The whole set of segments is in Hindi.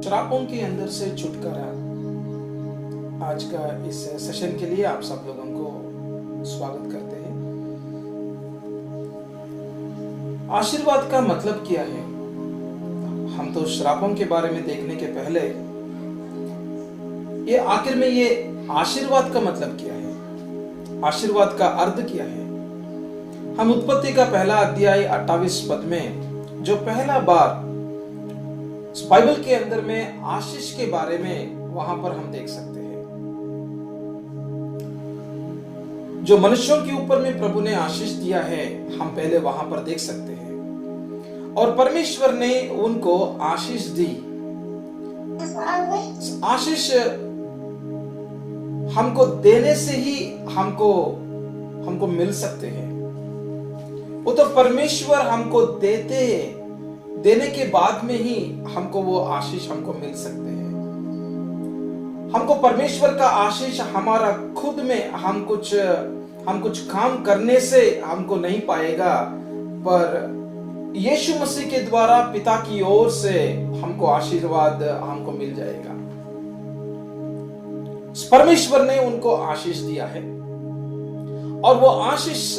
श्रापों के अंदर से छुटकारा। आज का इस सेशन के लिए आप सब लोगों को स्वागत करते हैं। आशीर्वाद का मतलब क्या है? हम तो श्रापों के बारे में देखने के पहले ये आखिर में ये आशीर्वाद का मतलब क्या है, आशीर्वाद का अर्थ क्या है? हम उत्पत्ति का पहला अध्याय 28 पद में जो पहला बार बाइबल के अंदर में आशीष के बारे में वहां पर हम देख सकते हैं। जो मनुष्यों के ऊपर में प्रभु ने आशीष दिया है, हम पहले वहां पर देख सकते हैं। और परमेश्वर ने उनको आशीष दी। आशीष हमको देने से ही हमको मिल सकते हैं। वो तो परमेश्वर हमको देने के बाद में ही हमको वो आशीष हमको मिल सकते हैं। हमको परमेश्वर का आशीष हमारा खुद में हम कुछ काम करने से हमको नहीं पाएगा, पर यीशु मसीह के द्वारा पिता की ओर से हमको आशीर्वाद हमको मिल जाएगा। परमेश्वर ने उनको आशीष दिया है और वो आशीष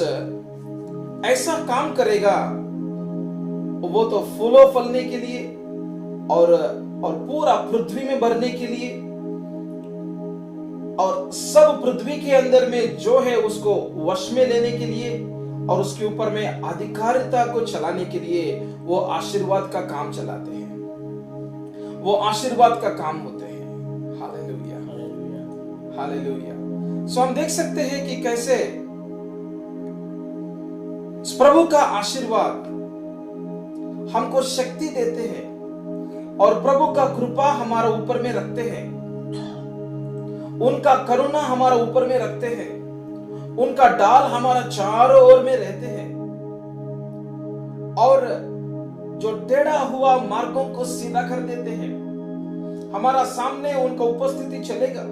ऐसा काम करेगा, वो तो फूलों फलने के लिए और पूरा पृथ्वी में भरने के लिए और सब पृथ्वी के अंदर में जो है उसको वश में लेने के लिए और उसके ऊपर में अधिकारिता को चलाने के लिए वो आशीर्वाद का काम चलाते हैं। वो आशीर्वाद का काम होते हैं। Hallelujah, hallelujah. सो हम देख सकते हैं कि कैसे प्रभु का आशीर्वाद हमको शक्ति देते हैं और प्रभु का कृपा हमारा ऊपर में रखते हैं, उनका करुणा हमारा ऊपर में रखते हैं, उनका डाल हमारा चारों ओर में रहते हैं और जो टेढ़ा हुआ मार्गों को सीधा कर देते हैं। हमारा सामने उनका उपस्थिति चलेगा,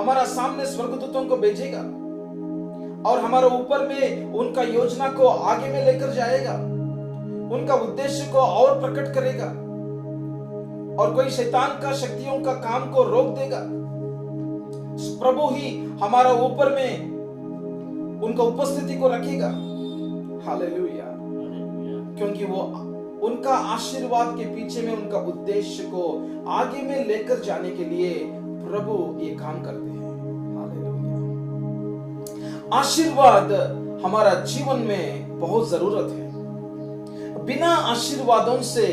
हमारा सामने स्वर्गदूतों को भेजेगा और हमारे ऊपर में उनका योजना को आगे में लेकर जाएगा, उनका उद्देश्य को और प्रकट करेगा और कोई शैतान का शक्तियों का काम को रोक देगा। प्रभु ही हमारा ऊपर में उनका उपस्थिति को रखेगा। हालेलुया। क्योंकि वो उनका आशीर्वाद के पीछे में उनका उद्देश्य को आगे में लेकर जाने के लिए प्रभु ये काम करते हैं। हालेलुया। आशीर्वाद हमारा जीवन में बहुत जरूरत है। बिना आशीर्वादों से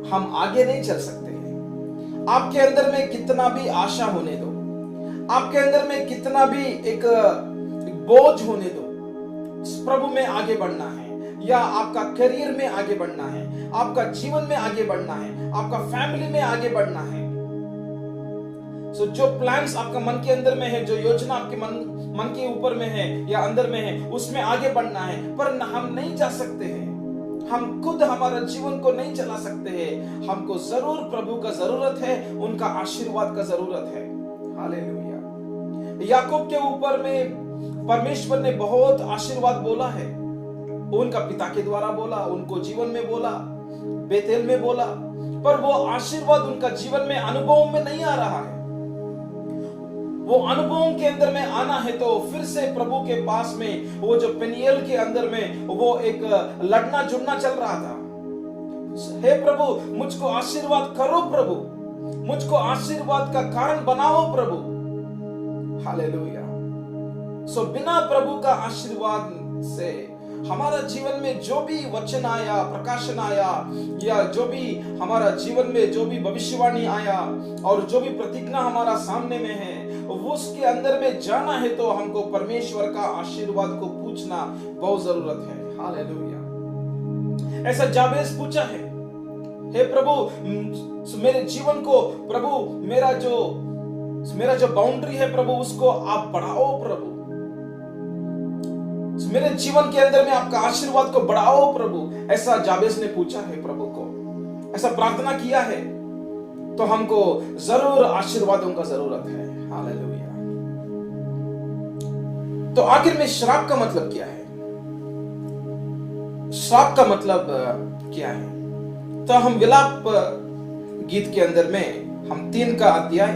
हम आगे नहीं चल सकते हैं। आपके अंदर में कितना भी आशा होने दो, आपके अंदर में कितना भी एक बोझ होने दो, प्रभु में आगे बढ़ना है या आपका करियर में आगे बढ़ना है, आपका जीवन में आगे बढ़ना है, आपका फैमिली में आगे बढ़ना है। सो जो प्लान्स आपका मन के अंदर में है, जो योजना आपके मन के ऊपर में है या अंदर में है, उसमें आगे बढ़ना है, पर हम नहीं जा सकते हैं। हम खुद हमारा जीवन को नहीं चला सकते हैं। हमको जरूर प्रभु का जरूरत है, उनका आशीर्वाद का जरूरत है। हालेलुया। याकूब के ऊपर में परमेश्वर ने बहुत आशीर्वाद बोला है। उनका पिता के द्वारा बोला, उनको जीवन में बोला, बेतेल में बोला, पर वो आशीर्वाद उनका जीवन में अनुभव में नहीं आ रहा है। वो अनुभवों के अंदर में आना है तो फिर से प्रभु के पास में वो जो पेनियल के अंदर में वो एक लड़ना जुड़ना चल रहा था। हे प्रभु, मुझको आशीर्वाद करो प्रभु, मुझको आशीर्वाद का कारण बनाओ प्रभु। हालेलुया। सो बिना प्रभु का आशीर्वाद से हमारा जीवन में जो भी वचन आया, प्रकाशन आया, या जो भी हमारा जीवन में जो भी भविष्यवाणी आया और जो भी प्रतिज्ञा हमारा सामने में है, वो उसके अंदर में जाना है तो हमको परमेश्वर का आशीर्वाद को पूछना बहुत जरूरत है। हालेलुया। ऐसा जाबेज पूछा है, हे प्रभु मेरे जीवन को, प्रभु मेरा जो बाउंड्री है प्रभु उसको आप बढ़ाओ प्रभु, मेरे जीवन के अंदर में आपका आशीर्वाद को बढ़ाओ प्रभु। ऐसा जाबेज ने पूछा है प्रभु को, ऐसा प्रार्थना किया है तो हमको जरूर आशीर्वादों का जरूरत है। हालेलुया। तो आखिर में श्राप का मतलब क्या है? श्राप का मतलब क्या है? तो हम विलाप गीत के अंदर में हम 3 का अध्याय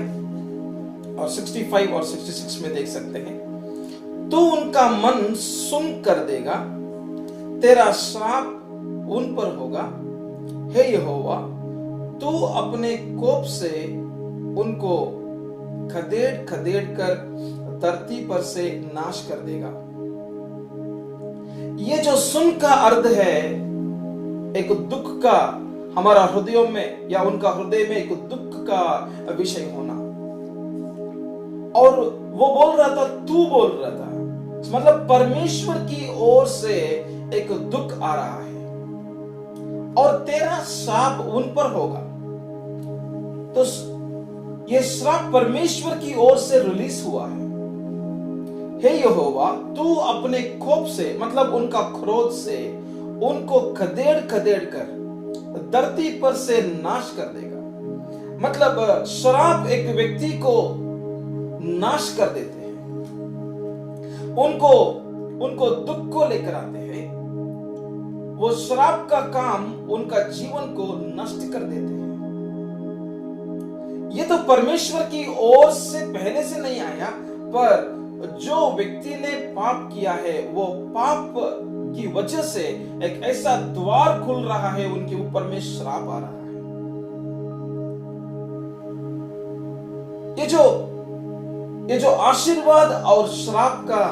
और 65 और 66 में देख सकते हैं। तू उनका मन सुन कर देगा, तेरा श्राप उन पर होगा। हे यहोवा, तू अपने कोप से उनको खदेड़ खदेड़ कर धरती पर से नाश कर देगा। ये जो सुन का अर्थ है एक दुख का, हमारा हृदयों में या उनका हृदय में एक दुख का विषय होना। और वो बोल रहा था, तू बोल रहा था, मतलब परमेश्वर की ओर से एक दुख आ रहा है और तेरा श्राप उन पर होगा। तो ये श्राप परमेश्वर की ओर से रिलीज हुआ है। हे यहोवा, तू अपने कोप से, मतलब उनका क्रोध से उनको खदेड़ खदेड़ कर धरती पर से नाश कर देगा। मतलब श्राप एक व्यक्ति को नाश कर देते हैं, उनको दुख को लेकर आते हैं। वो श्राप का काम उनका जीवन को नष्ट कर देते हैं। ये तो परमेश्वर की ओर से पहले से नहीं आया, पर जो व्यक्ति ने पाप किया है वो पाप की वजह से एक ऐसा द्वार खुल रहा है, उनके ऊपर में श्राप आ रहा है। ये जो आशीर्वाद और श्राप का,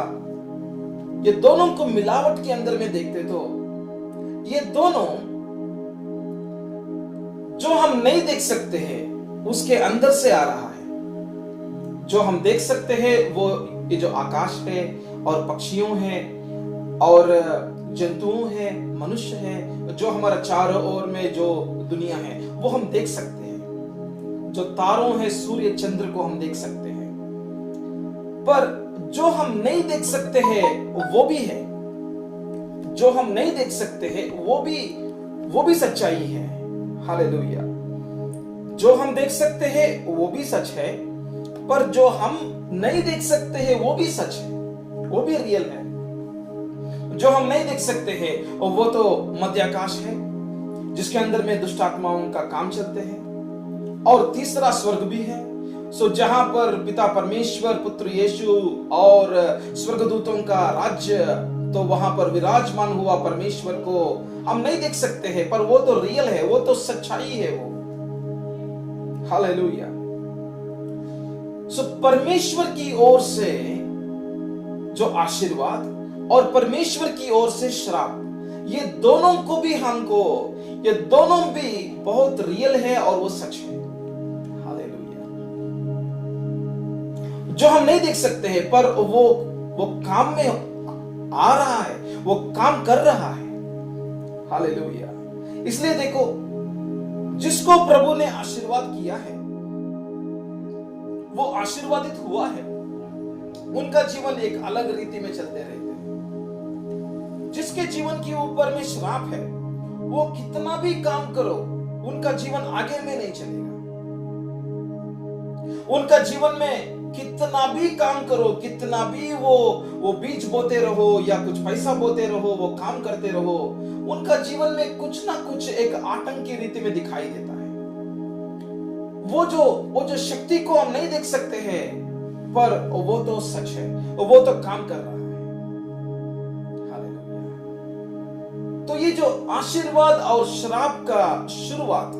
ये दोनों को मिलावट के अंदर में देखते तो ये दोनों जो हम नहीं देख सकते हैं उसके अंदर से आ रहा है। जो हम देख सकते हैं वो ये जो आकाश है और पक्षियों हैं और जंतुओं हैं, मनुष्य है, जो हमारा चारों ओर में जो दुनिया है वो हम देख सकते हैं। जो तारों हैं, सूर्य चंद्र को हम देख सकते हैं, पर जो हम नहीं देख सकते हैं वो भी है। जो हम नहीं देख सकते हैं वो भी सच्चाई है। हालेलुया। जो हम देख सकते हैं वो भी सच है, पर जो हम नहीं देख सकते हैं वो भी सच है, वो भी रियल है। जो हम नहीं देख सकते हैं वो तो मध्य आकाश है, जिसके अंदर में दुष्ट आत्माओं का काम चलते हैं। और तीसरा स्वर्ग भी है, सो जहां पर पिता परमेश्वर, पुत्र यीशु और स्वर्गदूतों का राज्य, तो वहां पर विराजमान हुआ परमेश्वर को हम नहीं देख सकते हैं, पर वो तो रियल है, वो तो सच्चाई है वो। हालेलुया। सो परमेश्वर की ओर से जो आशीर्वाद और परमेश्वर की ओर से श्राप, ये दोनों को भी हमको, ये दोनों भी बहुत रियल है और वो सच है। हालेलुया। जो हम नहीं देख सकते हैं पर वो काम में आ रहा है, वो काम कर रहा है। हालेलुया। इसलिए देखो, जिसको प्रभु ने आशीर्वाद किया है वो आशीर्वादित हुआ है। उनका जीवन एक अलग रीति में चलते रहते हैं। जिसके जीवन के ऊपर में श्राप है, वो कितना भी काम करो उनका जीवन आगे में नहीं चलेगा। उनका जीवन में कितना भी काम करो, कितना भी वो बीज बोते रहो या कुछ पैसा बोते रहो, वो काम करते रहो, उनका जीवन में कुछ ना कुछ एक आतंक की रीति में दिखाई देता है। वो जो शक्ति को हम नहीं देख सकते हैं, पर वो तो सच है, वो तो काम कर रहा है। हालेलुया। तो ये जो आशीर्वाद और श्राप का शुरुआत,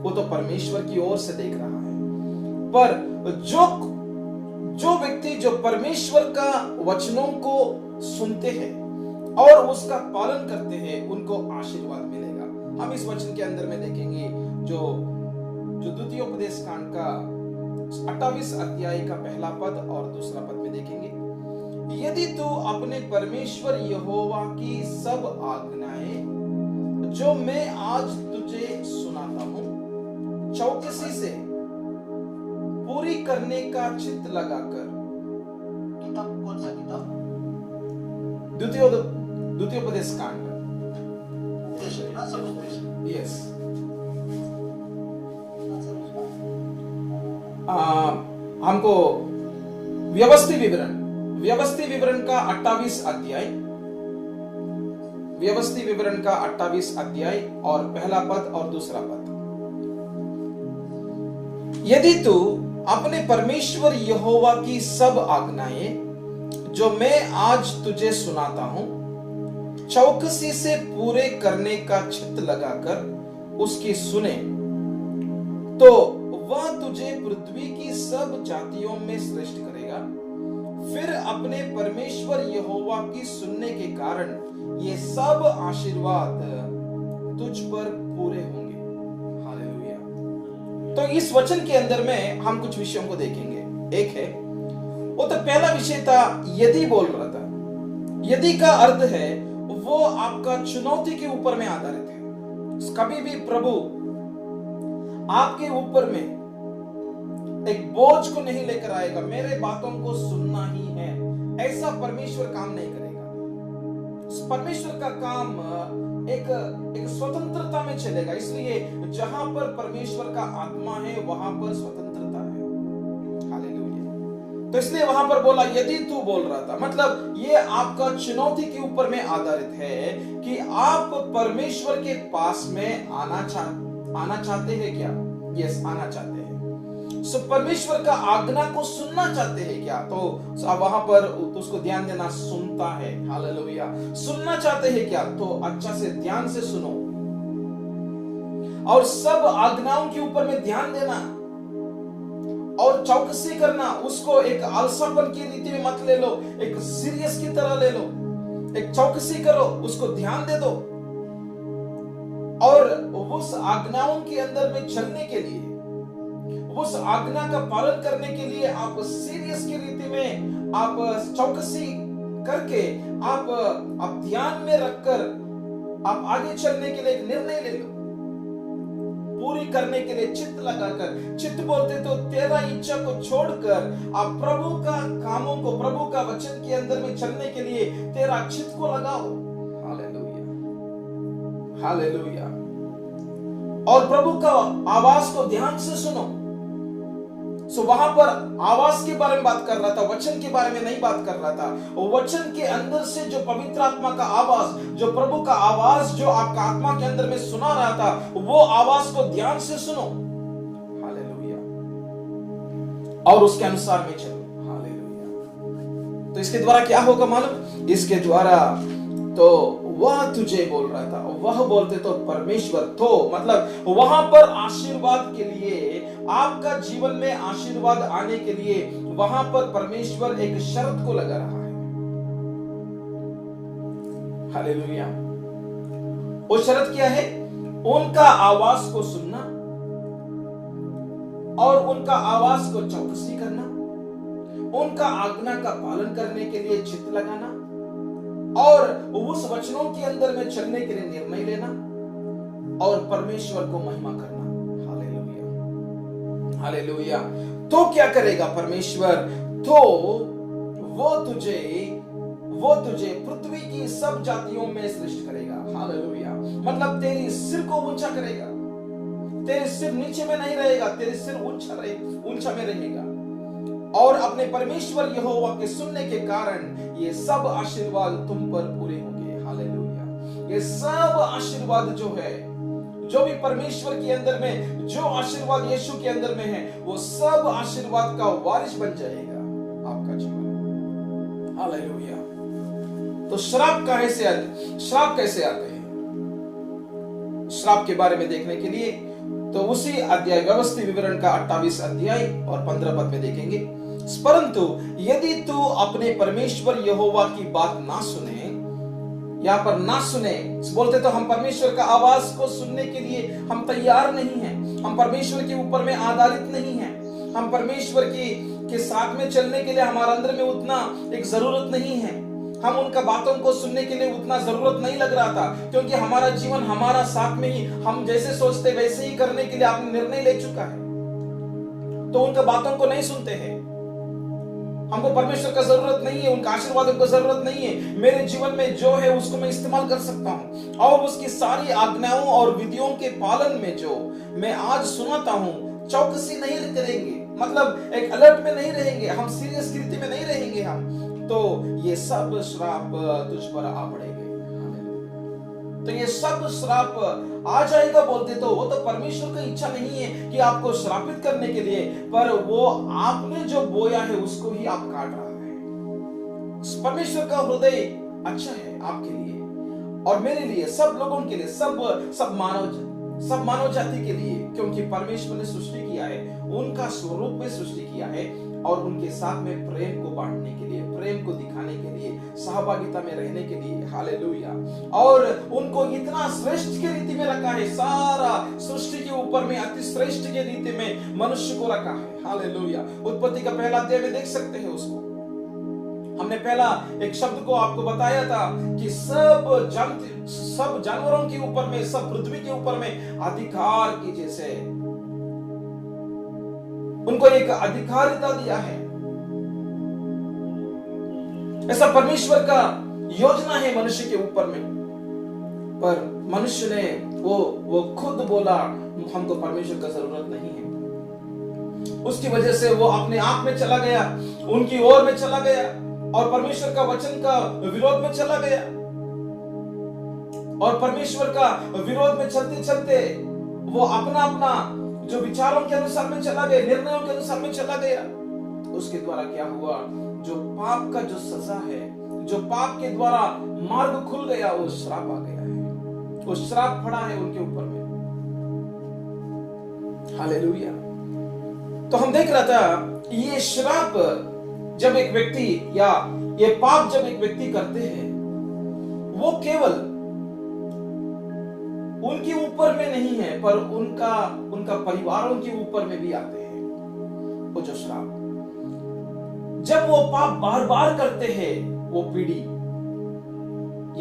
वो तो परमेश्वर की ओर से देख रहा है, पर जो व्यक्ति जो परमेश्वर का वचनों को सुनते हैं और उसका पालन करते हैं, उनको आशीर्वाद मिलेगा। हम इस वचन के अंदर में देखेंगे जो द्वितीय उपदेश कांड का 28 अध्याय का पहला पद और दूसरा पद में देखेंगे। यदि तू अपने परमेश्वर यहोवा की सब आज्ञाएं जो मैं आज तुझे सुनाता हूं चौकसी से पूरी करने का चित्त लगाकर। किताब कौन सा किताब? द्वितीय उपदेश कांड। यस। हमको व्यवस्थित विवरण का 28 अध्याय, व्यवस्थित विवरण का 28 अध्याय और पहला पद और दूसरा पद। यदि तू अपने परमेश्वर यहोवा की सब आज्ञाएं जो मैं आज तुझे सुनाता हूं चौकसी से पूरे करने का चित्त लगाकर उसकी सुने तो वह तुझे पृथ्वी की सब जातियों में श्रेष्ठ करेगा। फिर अपने परमेश्वर यहोवा की सुनने के कारण ये सब आशीर्वाद तुझ पर पूरे होंगे। हालेलुया। तो इस वचन के अंदर में हम कुछ विषयों को देखेंगे। एक है, वो तो पहला विषय था, यदि बोल रहा था। यदि का अर्थ है वो आपका चुनौती के ऊपर में आधारित है। कभी भी प्रभु आपके ऊपर में एक बोझ को नहीं लेकर आएगा, मेरे बातों को सुनना ही है, ऐसा परमेश्वर काम नहीं करेगा। परमेश्वर का काम एक स्वतंत्रता में चलेगा। इसलिए जहां पर परमेश्वर का आत्मा है वहां पर स्वतंत्रता है। हालेलुया। तो इसलिए वहां पर बोला यदि तू बोल रहा था, मतलब ये आपका चुनौती के ऊपर में आधारित है कि आप परमेश्वर के पास में आना चाहते हैं क्या? यस, आना चाहते हैं। सो परमेश्वर का आज्ञा को सुनना चाहते हैं क्या? तो वहां पर उसको ध्यान देना, सुनता है। हालेलुया। सुनना चाहते हैं क्या? तो अच्छा से ध्यान से सुनो और सब आज्ञाओं के ऊपर में ध्यान देना और चौकसी करना। उसको एक आलसापन की रीति में मत ले लो, एक सीरियस की तरह ले लो। एक चौकसी करो, उसको ध्यान दे दो और उस आज्ञाओं के अंदर में चलने के लिए, उस आज्ञा का पालन करने के लिए आप सीरियस की रीति में आप चौकसी करके आप ध्यान में रखकर आप आगे चलने के लिए एक निर्णय ले लो। पूरी करने के लिए चित्त लगाकर, चित्त बोलते तो तेरा इच्छा को छोड़कर आप प्रभु का कामों को, प्रभु का वचन के अंदर में चलने के लिए तेरा चित्त को लगाओ। Hallelujah, hallelujah. और प्रभु का आवाज को ध्यान से सुनो। सो वहां पर आवाज के बारे में बात कर रहा था, वचन के बारे में नहीं बात कर रहा था। वचन के अंदर से जो पवित्र आत्मा का आवाज, जो प्रभु का आवाज जो आपका आत्मा के अंदर में सुना रहा था, वो आवाज को ध्यान से सुनो। हालेलुया। और उसके अनुसार में चलो। हालेलुया। तो इसके द्वारा क्या होगा मालूम? इसके द्वारा तो वह तुझे बोल रहा था, वह बोलते तो परमेश्वर, तो मतलब वहां पर आशीर्वाद के लिए, आपका जीवन में आशीर्वाद आने के लिए वहां पर परमेश्वर एक शर्त को लगा रहा है। हालेलुया। वो शर्त क्या है? उनका आवाज को सुनना और उनका आवाज को चौकसी करना, उनका आज्ञा का पालन करने के लिए चित्त लगाना और उस वचनों के अंदर में चलने के लिए निर्णय लेना और परमेश्वर को महिमा करना। Hallelujah, hallelujah. तो क्या करेगा परमेश्वर? तो वो तुझे पृथ्वी की सब जातियों में श्रेष्ठ करेगा। हालेलुया। मतलब तेरी सिर को ऊंचा करेगा, तेरे सिर नीचे में नहीं रहेगा, तेरे सिर ऊंचा में रहेगा। और अपने परमेश्वर यहोवा के सुनने के कारण ये सब आशीर्वाद तुम पर पूरे होंगे। हालेलुया। ये सब आशीर्वाद जो है, जो भी परमेश्वर के अंदर में, जो आशीर्वाद यीशु के अंदर में है, वो सब आशीर्वाद का वारिस बन जाएगा आपका जीवन। हालेलुया। तो श्राप कैसे आते हैं? श्राप के बारे में देखने के लिए तो उसी अध्याय व्यवस्थित विवरण का 28 अध्याय और 15 पद में देखेंगे। परंतु यदि तू अपने परमेश्वर यहोवा की बात ना सुने, यहाँ पर ना सुने बोलते तो हम परमेश्वर का आवाज को सुनने के लिए हम तैयार नहीं हैं, हम परमेश्वर के ऊपर में आधारित नहीं हैं, हम परमेश्वर के साथ में चलने के लिए हमारे अंदर में उतना एक जरूरत नहीं है, हम उनका बातों को सुनने के लिए उतना जरूरत नहीं लग रहा था, क्योंकि हमारा जीवन हमारा साथ में ही, हम जैसे सोचते वैसे ही करने के लिए आपने निर्णय ले चुका है, तो उनका बातों को नहीं सुनते हैं। हमको परमेश्वर का जरूरत नहीं है, उनका आशीर्वाद को जरूरत नहीं है। मेरे जीवन में जो है उसको मैं इस्तेमाल कर सकता हूँ और उसकी सारी आज्ञाओं और विधियों के पालन में जो मैं आज सुनाता हूँ, चौकसी नहीं करेंगे, मतलब एक अलर्ट में नहीं रहेंगे, हम सीरियस स्थिति में नहीं रहेंगे हम, तो ये सब श्राप तुझ पर आ पड़ेंगे। तो ये सब श्राप आ जाएगा बोलते, तो वो तो परमेश्वर की इच्छा नहीं है कि आपको श्रापित करने के लिए, पर वो आपने जो बोया है उसको ही आप काट रहा है। परमेश्वर का हृदय अच्छा है आपके लिए और मेरे लिए, सब लोगों के लिए, सब मानव जाति के लिए, क्योंकि परमेश्वर ने सृष्टि किया है, उनका स्वरूप में सृष्टि किया है और उनके साथ में प्रेम को बांटने के लिए, प्रेम को दिखाने के लिए, सहभागिता में रहने के लिए। हालेलुया। और उनको इतना श्रेष्ठ की रीति में रखा है, सारा सृष्टि के ऊपर में अति श्रेष्ठ की रीति में मनुष्य को रखा है। हालेलुया। उत्पत्ति का पहला अध्याय में देख सकते हैं उसको। हमने पहला एक शब्द को आपको बताया था कि सब जानवरों के ऊपर में, सब पृथ्वी के ऊपर में अधिकार की जैसे उनको एक अधिकारिता दिया है। ऐसा परमेश्वर का योजना है मनुष्य के ऊपर में, पर मनुष्य ने वो खुद बोला हमको परमेश्वर का जरूरत नहीं है। उसकी वजह से वो अपने आप में चला गया, उनकी ओर में चला गया और परमेश्वर का वचन का विरोध में चला गया। और परमेश्वर का विरोध में चलते चलते वो अपना जो विचारों के अनुसार में चला गया, निर्णयों के अनुसार में चला गया। उसके द्वारा क्या हुआ, जो पाप का जो सजा है, जो पाप के द्वारा मार्ग खुल गया, वो श्राप आ गया है, वो श्राप पड़ा है उनके ऊपर में। हालेलुया। तो हम देख रहा था ये श्राप जब एक व्यक्ति या ये पाप जब एक व्यक्ति करते हैं, वो केवल उनके ऊपर में नहीं है, पर उनका परिवारों के ऊपर में भी आते हैं वो जो श्राप। जब वो पाप बार बार करते हैं, वो पीढ़ी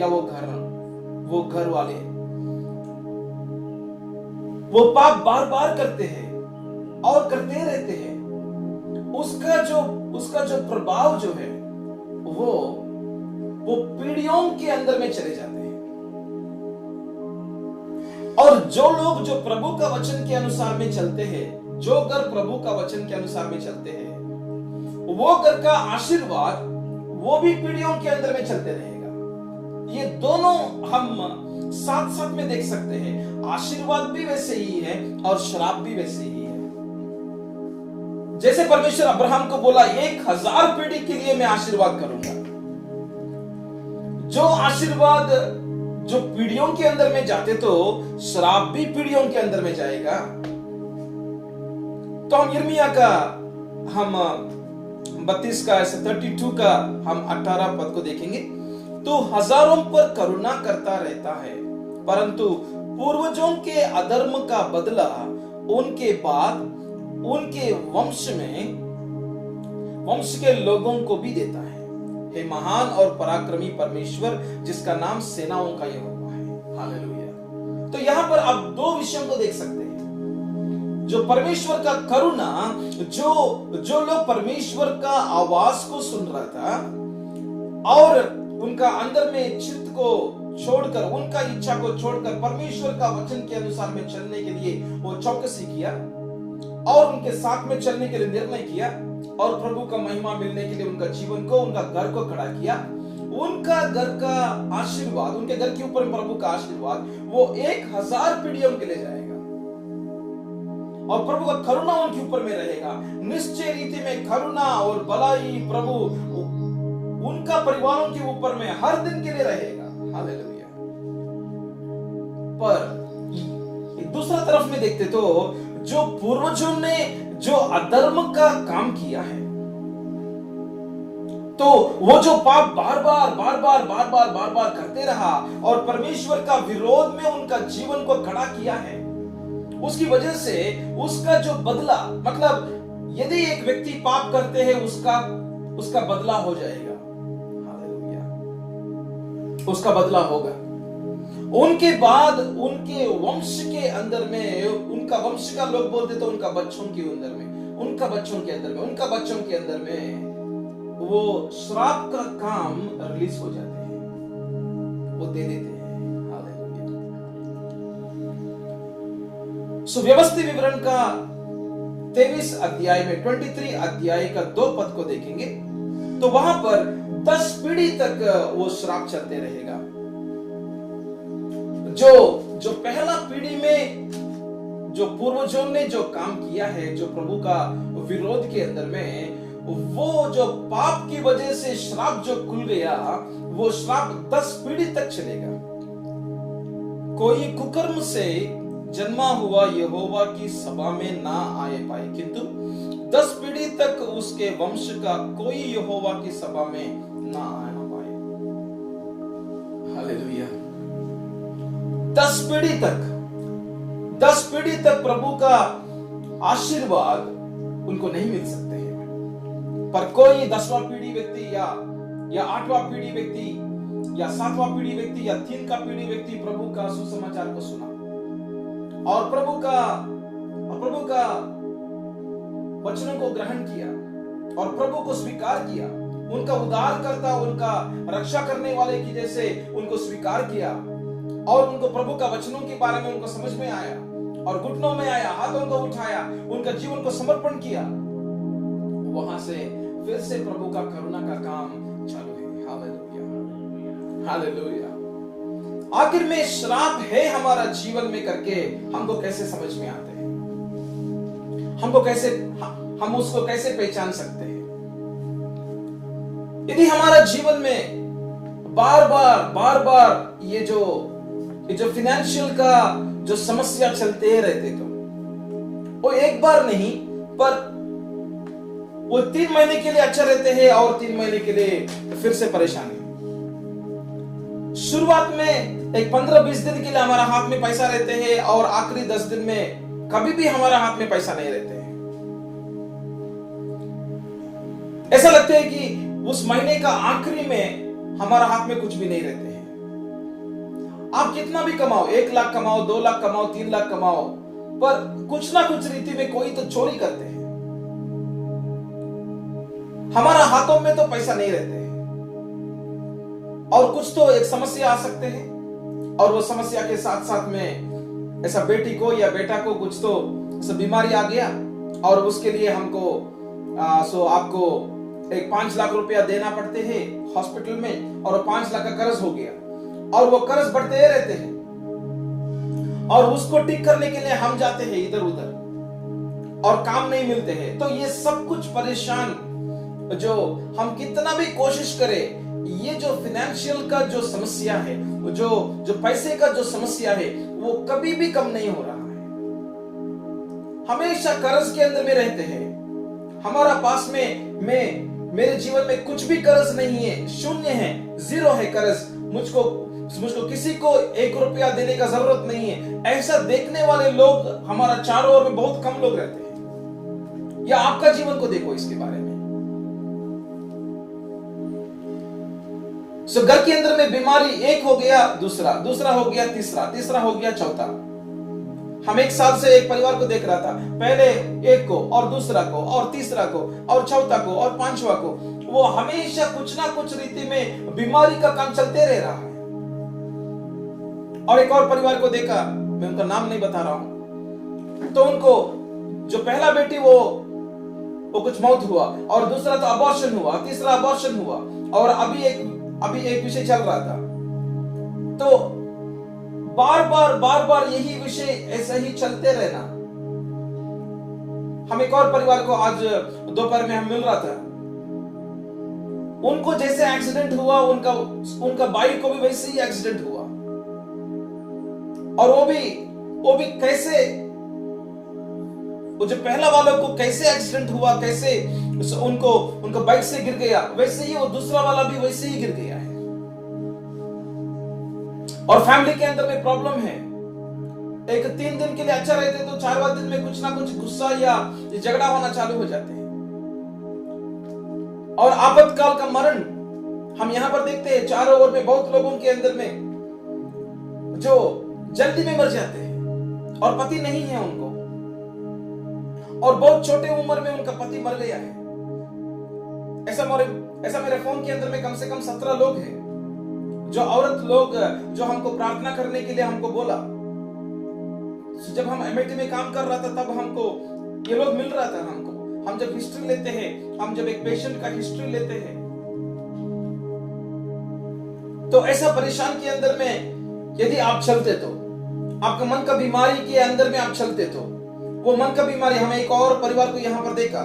या वो घर वाले वो पाप बार बार करते हैं और करते रहते हैं, उसका जो प्रभाव जो है वो पीढ़ियों के अंदर में चले जाते हैं। और जो लोग जो प्रभु का वचन के अनुसार में चलते हैं, जो घर प्रभु का वचन के अनुसार में चलते हैं, वो घर का आशीर्वाद वो भी पीढ़ियों के अंदर में चलते रहेगा। ये दोनों हम साथ साथ में देख सकते हैं। आशीर्वाद भी वैसे ही है और श्राप भी वैसे ही है। जैसे परमेश्वर अब्राहम को बोला 1000 पीढ़ी के लिए मैं आशीर्वाद करूंगा, जो आशीर्वाद जो पीढ़ियों के अंदर में जाते, तो श्राप भी पीढ़ियों के अंदर में जाएगा। तो हम यिर्मयाह का 32 का 32 का हम 18 पद को देखेंगे। तो हजारों पर करुणा करता रहता है, परंतु पूर्वजों के अधर्म का बदला उनके बाद उनके वंश के लोगों को भी देता है। हे महान और पराक्रमी परमेश्वर, जिसका नाम सेनाओं का यहोवा है। हालेलुया। तो यहां पर आप दो विषयों को देख सकते हैं। जो परमेश्वर का करुणा, जो लोग परमेश्वर का आवाज को सुन रहा था और उनका अंदर में चित्त को छोड़कर, उनका इच्छा को छोड़कर परमेश्वर का वचन के अनुसार में चलने के लिए वो चौकसी किया और उनके साथ में चलने के लिए निर्णय किया और प्रभु का महिमा मिलने के लिए उनका जीवन को, उनका घर को खड़ा किया। उनका घर का आशीर्वाद, उनके घर के ऊपर प्रभु का आशीर्वाद वो 1000 पीढ़ियों के लिए जाएगा और प्रभु का करुणा उनके ऊपर में रहेगा। निश्चय रीति में करुणा और भलाई प्रभु उनका परिवारों के ऊपर में हर दिन के लिए रहेगा। हालेलुया। पर दूसरा तरफ में देखते तो जो पूर्वजों ने जो अधर्म का काम किया है, तो वो जो पाप बार बार करते रहा और परमेश्वर का विरोध में उनका जीवन को खड़ा किया है, उसकी वजह से उसका जो बदला, मतलब यदि एक व्यक्ति पाप करते हैं उसका बदला हो जाएगा। हालेलुया। उसका बदला होगा। उनके बाद उनके वंश के अंदर में, उनका वंश का लोग बोलते तो उनका बच्चों के अंदर में, उनका बच्चों के अंदर में वो श्राप का काम रिलीज हो जाते हैं, वो दे देते हैं। हालेलुया। सो व्यवस्थित विवरण का 23 अध्याय में 23 अध्याय का 2 पद को देखेंगे तो वहां पर 10 पीढ़ी तक वो श्राप चलते रहेगा। जो जो पहला पीढ़ी में जो पूर्वजों ने जो काम किया है, जो प्रभु का विरोध के अंदर में, वो जो पाप की वजह से श्राप जो खुल गया, वो श्राप 10 पीढ़ी तक चलेगा। कोई कुकर्म से जन्मा हुआ यहोवा की सभा में ना आए पाए, किंतु 10 पीढ़ी तक उसके वंश का कोई यहोवा की सभा में ना आना पाए। हालेलुया। 10 पीढ़ी तक प्रभु का आशीर्वाद उनको नहीं मिल सकते हैं। पर कोई 10वां पीढ़ी व्यक्ति या 8वां पीढ़ी व्यक्ति या 7वां पीढ़ी व्यक्ति या 3 का पीढ़ी व्यक्ति प्रभु का सुसमाचार को सुना और प्रभु का वचनों को ग्रहण किया और प्रभु को स्वीकार किया, उनका उद्धार करता, उनका रक्षा करने वाले की जैसे उनको स्वीकार किया और उनको प्रभु का वचनों के बारे में उनको समझ में आया और घुटनों में आया, हाथों को उठाया, उनका जीवन को समर्पण किया, वहां से फिर से प्रभु का करुणा का काम चालू है। Hallelujah, hallelujah. आखिर में श्राप है हमारा जीवन में करके हमको कैसे समझ में आते हैं, हम उसको कैसे पहचान सकते हैं? यदि हमारा जीवन में बार बार ये जो फाइनेंशियल का जो समस्या चलते रहते, तो वो एक बार नहीं पर वो 3 महीने के लिए अच्छा रहते हैं और 3 महीने के लिए फिर से परेशानी। शुरुआत में एक 15-20 दिन के लिए हमारा हाथ में पैसा रहते हैं और आखिरी 10 दिन में कभी भी हमारा हाथ में पैसा नहीं रहते हैं। ऐसा लगता है कि उस महीने का आखिरी में हमारा हाथ में कुछ भी नहीं रहते हैं। आप कितना भी कमाओ, 1 लाख कमाओ, 2 लाख कमाओ, 3 लाख कमाओ, पर कुछ ना कुछ रीति में कोई तो चोरी करते हैं। हमारा हाथों में तो पैसा नहीं रहते हैं और कुछ तो एक समस्या आ सकते हैं और वो समस्या के साथ साथ में ऐसा बेटी को या बेटा को कुछ तो बीमारी आ गया और उसके लिए हमको आपको एक 5 लाख रुपया देना पड़ते हैं हॉस्पिटल में और 5 लाख का कर्ज हो गया और वो कर्ज बढ़ते रहते हैं और उसको ठीक करने के लिए हम जाते हैं इधर उधर और काम नहीं मिलते हैं। तो ये सब कुछ परेशान, जो हम कितना भी कोशिश करें, ये जो फाइनेंशियल का जो समस्या है, जो पैसे का जो समस्या है, वो कभी भी कम नहीं हो रहा है। हमेशा कर्ज के अंदर में रहते हैं। हमारा पास में मेरे जीवन में कुछ भी कर्ज नहीं है, शून्य है, 0 है कर्ज। मुझको किसी को 1 रुपया देने का जरूरत नहीं है। ऐसा देखने वाले लोग हमारा चारों ओर में बहुत कम लोग रहते हैं। या आपका जीवन को देखो इसके बारे में। घर के अंदर में बीमारी, 1 हो गया, दूसरा हो गया, तीसरा हो गया, चौथा। हम 1 साल से एक परिवार को देख रहा था, पहले 1 को और दूसरा को और तीसरा को और चौथा को और 5वां को। वो हमेशा कुछ ना कुछ रीति में बीमारी का काम चलते रह रहा है। और एक और परिवार को देखा, मैं उनका नाम नहीं बता रहा हूं, तो उनको जो पहला बेटी वो कुछ मौत हुआ और दूसरा तो अबॉर्शन हुआ, तीसरा अबॉर्शन हुआ और अभी एक विषय चल रहा था। तो बार बार यही विषय ऐसा ही चलते रहना। हम एक और परिवार को आज दोपहर में हम मिल रहा था, उनको जैसे एक्सीडेंट हुआ, उनका बाइक को भी वैसे ही एक्सीडेंट हुआ और वो भी कैसे, वो जो पहला वालों को कैसे एक्सीडेंट हुआ, कैसे उनको बाइक से गिर गया, वैसे ही वो दूसरा वाला भी वैसे ही गिर गया है। और फैमिली के अंदर में प्रॉब्लम है। एक 3 दिन के लिए अच्छा रहते तो 4वां दिन में कुछ ना कुछ गुस्सा या झगड़ा होना चालू हो जाते हैं। और आपातकाल का मरण हम यहां पर देखते हैं। चारों ओर में बहुत लोगों के अंदर में जो जल्दी में मर जाते हैं और पति नहीं है उनको, और बहुत छोटे उम्र में उनका पति मर गया है। ऐसा मेरे फोन के अंदर में कम से कम 17 लोग हैं, जो औरत लोग जो हमको प्रार्थना करने के लिए हमको बोला। जब हम एमआईटी में काम कर रहा था तब हमको ये लोग मिल रहा था। हम जब हिस्ट्री लेते हैं, हम जब एक पेशेंट का हिस्ट्री लेते हैं, तो ऐसा परेशान के अंदर में यदि आप चलते तो, आपका मन का बीमारी के अंदर में आप चलते तो, वो मन का बीमारी, हमें एक और परिवार को यहां पर देखा,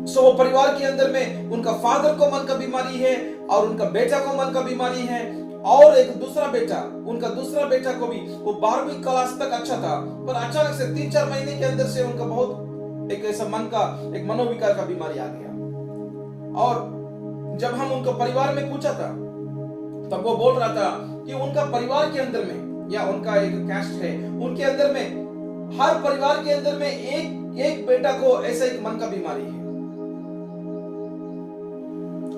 सो वो परिवार के अंदर में उनका फादर को मन का बीमारी है और उनका बेटा को मन का बीमारी है, और एक दूसरा बेटा, उनका दूसरा बेटा को भी, वो 12वीं क्लास तक अच्छा था, पर अचानक से 3-4 महीने के अंदर से उनका बहुत एक ऐसा मन का, एक मनोविकार का बीमारी आ गया। और जब हम उनका परिवार में पूछा था, तब वो बोल रहा था कि उनका परिवार के अंदर में, या उनका एक कैस्ट है, उनके अंदर में, हर परिवार के अंदर में एक बेटा को ऐसा एक मन का बीमारी है।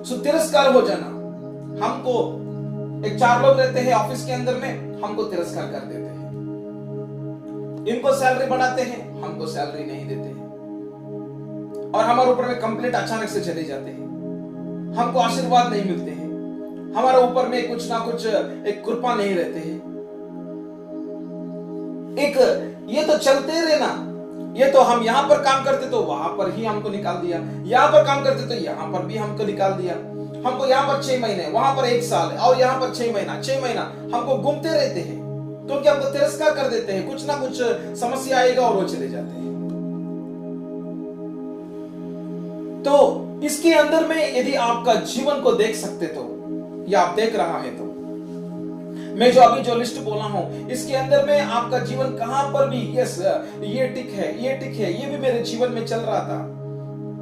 सो तिरस्कार हो जाना, हमको एक 4 लोग रहते हैं ऑफिस के अंदर में, हमको तिरस्कार कर देते हैं, इनको सैलरी बढ़ाते हैं, हमको सैलरी नहीं देते हैं, और हमारे ऊपर में कंप्लेंट अचानक से चले जाते हैं, हमको आशीर्वाद नहीं मिलते हैं, हमारे ऊपर में कुछ ना कुछ एक कृपा नहीं रहते हैं। एक ये तो चलते रहना, ये तो हम यहां पर काम करते तो वहां पर ही हमको निकाल दिया, यहां पर काम करते तो यहां पर भी हमको निकाल दिया, हमको यहां पर 6 महीने, वहां पर 1 साल, और यहां पर 6 महीना हमको घूमते रहते हैं, क्योंकि हमको तिरस्कार कर देते हैं, कुछ ना कुछ समस्या आएगा और वो चले जाते हैं। तो इसके अंदर में यदि आपका जीवन को देख सकते तो, या आप देख रहा है तो, मैं जो अभी जो लिस्ट बोला हूं, इसके अंदर में आपका जीवन कहां पर भी, यस ये टिक है, ये टिक है, ये भी मेरे जीवन में चल रहा था।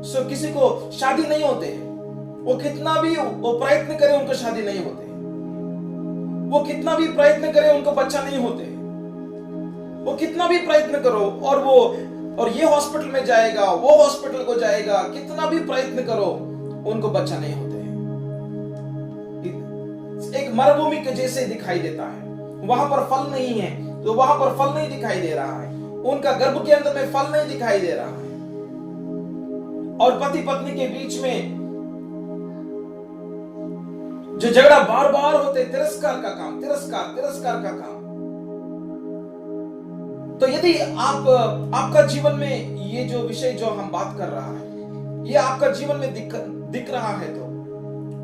सो किसी को शादी नहीं होते है, वो कितना भी वो प्रयत्न करे उनको शादी नहीं होते, वो कितना भी प्रयत्न करे उनको बच्चा नहीं होते, वो कितना भी प्रयत्न करो और ये हॉस्पिटल में जाएगा, वो हॉस्पिटल को जाएगा, कितना भी प्रयत्न करो उनको बच्चा नहीं होते। एक मरुभूमि के जैसे दिखाई देता है, वहां पर फल नहीं है, तो वहां पर फल नहीं दिखाई दे रहा है, उनका गर्भ के अंदर में फल नहीं दिखाई दे रहा है, और पति पत्नी के बीच में जो झगड़ा बार बार होते, तिरस्कार का काम, तिरस्कार का काम। तो यदि आपका जीवन में ये जो विषय जो हम बात कर रहा है, ये आपका जीवन में दिख रहा है,